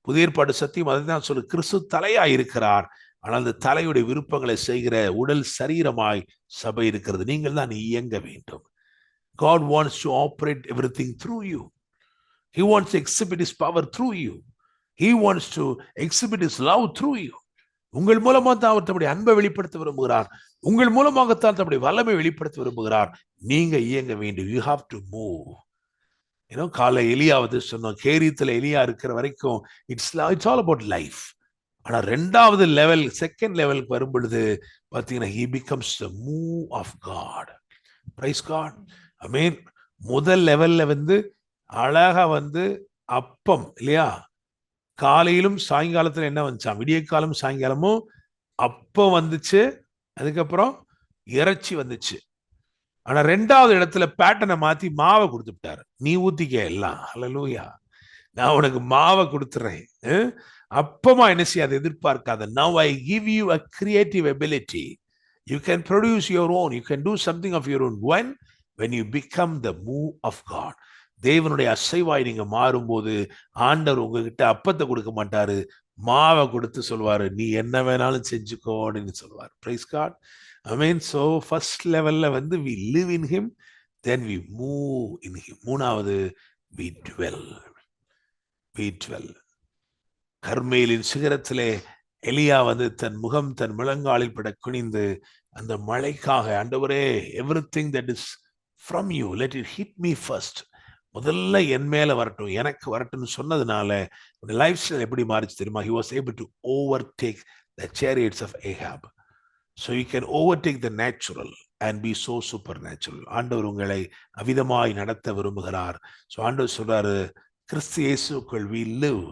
புதிய ஏற்பாடு சத்தியம் அதை தான் சொல்லு. கிறிஸ்து தலையாய் இருக்கிறார், ஆனால் அந்த தலையுடைய விருப்பங்களை செய்கிற உடல் சரீரமாய் சபை இருக்கிறது. நீங்கள் தான் இயங்க வேண்டும். God wants to operate everything through you. He wants to exhibit his power through you. He wants to exhibit his love through you. உங்கள் மூலமாக தான் அவர் தம்முடைய அன்பை வெளிப்படுத்த விரும்புகிறார். உங்கள் மூலமாகத்தான் தம்முடைய வல்லமை வெளிப்படுத்த விரும்புகிறார். நீங்க இயங்க வேண்டும். You have to move. காலை எலியாவது சொன்னோம், கேரியத்துல எலியா இருக்கிற வரைக்கும் இட்ஸ் ஆல் அபவுட் லைஃப். ஆனா ரெண்டாவது லெவல், செகண்ட் லெவலுக்கு வரும் பொழுது பார்த்தீங்கன்னா, he becomes the move of God. Praise God. I mean, முதல் லெவல்ல அழகா அப்பம் இல்லையா, காலையிலும் சாயங்காலத்துல என்ன வந்துச்சான், விடிய காலம் சாயங்காலமும் அப்பம் வந்துச்சு, அதுக்கப்புறம் இறைச்சி வந்துச்சு. ஆனா ரெண்டாவது இடத்துல பேட்டனை மாத்தி மாவை கொடுத்துட்டாரு. நீ ஊத்திக்க எல்லாம், ஹல்லேலூயா, நான் உனக்கு மாவை கொடுத்துறேன், அப்பமா என்ன செய்யாத, எதிர்பார்க்காத. Now I give you a creative ability. You can produce your own. You can do something of your own. When you become the move of God. தேவனுடைய அசைவாய் நீங்க மாறும்போது ஆண்டவர் உங்ககிட்ட அப்பத்தை கொடுக்க மாட்டாரு, மாவை கொடுத்து சொல்வாரு, நீ என்ன வேணாலும் செஞ்சுக்கோ அப்படின்னு சொல்வார். Praise God. I mean, so first levelல we live in him, then we move in him. மூணாவது we dwell. We dwell. கர்மேலின் சிகரத்திலே எலியா தன் முகம் தன் முழங்காலில் பட குனிந்து அந்த மழைக்காக, ஆண்டவரே, everything that is from you, let it hit me first. முதல்ல என் மேல வரட்டும், எனக்கு வரட்டும்னு சொன்னதுனால லைஃப் ஸ்டைல் எப்படி மாறிச்சு தெரியுமா? He was able to overtake the chariots of Ahab. So you can overtake the natural and be so supernatural. ஆண்டவர் உங்களை அவிதமாய் நடத்த விரும்புகிறார். ஸோ ஆண்டவர் சொல்றாரு, கிறிஸ்து இயேசுக்குள் we live,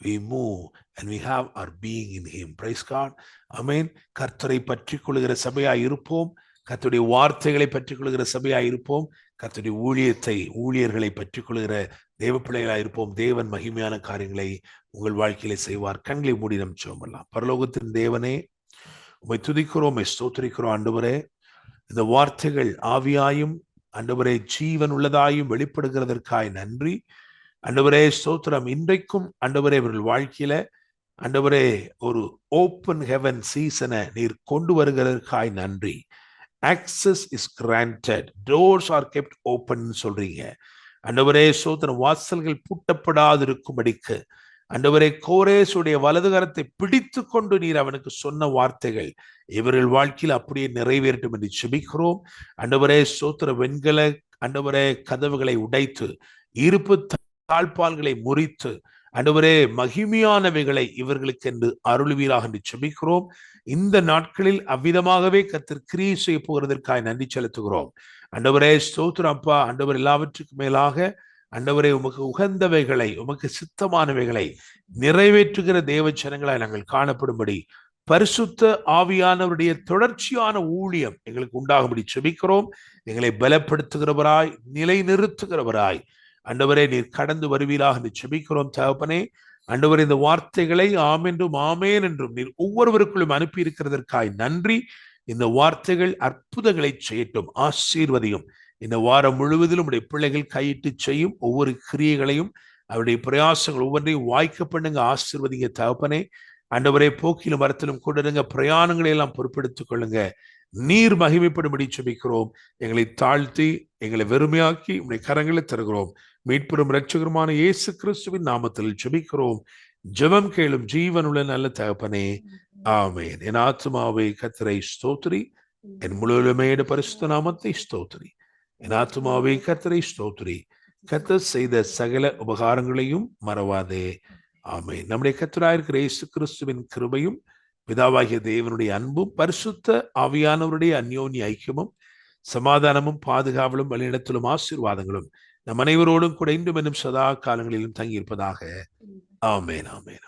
we move and we have our being in him. Praise God. Amen. கர்த்தரை பற்றிக் கொள்கிற சபையாய் இருப்போம், கர்த்தருடைய வார்த்தைகளை பற்றிக் கொள்கிற சபையாய் இருப்போம், கர்த்தருடைய ஊழியர்களை பற்றிக் கொள்கிற தேவ பிள்ளைகளாய் இருப்போம். தேவன் மகிமையான காரியங்களை உங்கள் வாழ்க்கையிலே செய்வார். கண்களை மூடி நம் ஜெபம் பண்ணலாம். பரலோகத்தின் தேவனே, உம்மை துதிக்கிறோம், உம்மை ஸ்தோத்திரிக்கிறோம். ஆண்டவரே, இந்த வார்த்தைகள் ஆவியாயும் ஆண்டவரே ஜீவன் உள்ளதாயும் வெளிப்படுகிறதற்காய் நன்றி. ஆண்டவரே ஸ்தோத்திரம். இன்றைக்கும் ஆண்டவரே இவர்கள் வாழ்க்கையில ஆண்டவரே ஒரு ஓப்பன் ஹெவன் சீசனை நீர் கொண்டு வருகிறதற்காய் நன்றி. Access is granted, doors are kept open சொல்றீங்க. ஆண்டவரே ஸ்தோத்திரம். வாசல்கள் பூட்டப்படாதிருக்கும்படிக்கு ஆண்டவரே கோரேசுடைய வலது கரத்தை பிடித்து கொண்டு நீர் அவனுக்கு சொன்ன வார்த்தைகள் இவர்கள் வாழ்க்கையில் அப்படியே நிறைவேறட்டும் என்று செபிக்கிறோம். ஆண்டவரே ஸ்தோத்திர. வெண்கல ஆண்டவரே கதவுகளை உடைத்து, இருப்பு தாழ்பால்களை முறித்து, ஆண்டவரே மகிமையானவைகளை இவர்களுக்கு என்று அருள்வீராக என்று செபிக்கிறோம். இந்த நாட்களில் அவ்விதமாகவே கர்த்தர் கிரியை செய்ய போகிறதற்காக நன்றி செலுத்துகிறோம். ஆண்டவரே ஸ்தோத்திரம் அப்பா. ஆண்டவர் எல்லாவற்றுக்கும் மேலாக ஆண்டவரே உமக்கு உகந்தவைகளை, உமக்கு சித்தமானவைகளை நிறைவேற்றுகிற தேவ ஜனங்களாய் நாங்கள் காணப்படும்படி பரிசுத்த ஆவியானவருடைய தொடர்ச்சியான ஊழியம் எங்களுக்கு உண்டாகும்படி செபிக்கிறோம். எங்களை பலப்படுத்துகிறவராய், நிலை நிறுத்துகிறவராய் ஆண்டவரே நீர் கடந்து வருவீராக என்று செபிக்கிறோம். தகப்பனே, ஆண்டவரே இந்த வார்த்தைகளை ஆம் என்றும் ஆமேன் என்றும் நீர் ஒவ்வொருவருக்குள்ளும் அனுப்பி இருக்கிறதற்காய் நன்றி. இந்த வார்த்தைகள் அற்புதங்களை செய்யட்டும். ஆசீர்வதியும். இந்த வாரம் முழுவதிலும் உடைய பிள்ளைகள் கையிட்டு செய்யும் ஒவ்வொரு கிரியைகளையும், அவருடைய பிரயாசங்கள் ஒவ்வொன்றையும் வாய்க்க பண்ணுங்க. ஆசீர்வதிங்க தகப்பனே. ஆண்டவரே, போக்கிலும் மரத்திலும் கொண்டிருங்க, பிரயாணங்களை எல்லாம் பொறுப்பெடுத்துக் கொள்ளுங்க. நீர் மகிமைப்படும்படி செபிக்கிறோம். எங்களை தாழ்த்தி, எங்களை வெறுமையாக்கி உடைய கரங்களை தருகிறோம். மீட்பெரும் இரட்சகருமான இயேசு கிறிஸ்துவின் நாமத்தில் செபிக்கிறோம். ஜெபம் கேளும் ஜீவனுள்ள நல்ல தகப்பனே, ஆமென். என் ஆத்துமாவே கர்த்தரை ஸ்தோத்திரி, என் முழுமையான பரிசுத்த நாமத்தை ஸ்தோத்திரி. என் ஆத்துமாவே கர்த்தரை ஸ்தோத்திரி, கர்த்தர் செய்த சகல உபகாரங்களையும் மறவாதே. ஆமென். நம்முடைய கர்த்தராயிருக்கிற இயேசு கிறிஸ்துவின் கிருபையும் பிதாவாகிய தேவனுடைய அன்பும் பரிசுத்த ஆவியானவருடைய அந்யோன்ய ஐக்கியமும் சமாதானமும் பாதுகாவலும் வழிநடத்தலும் ஆசீர்வாதங்களும் நம் அனைவரோடும் கூட இன்றும் என்னும் சதா காலங்களிலும் தங்கியிருப்பதாக. ஆமென், ஆமென்.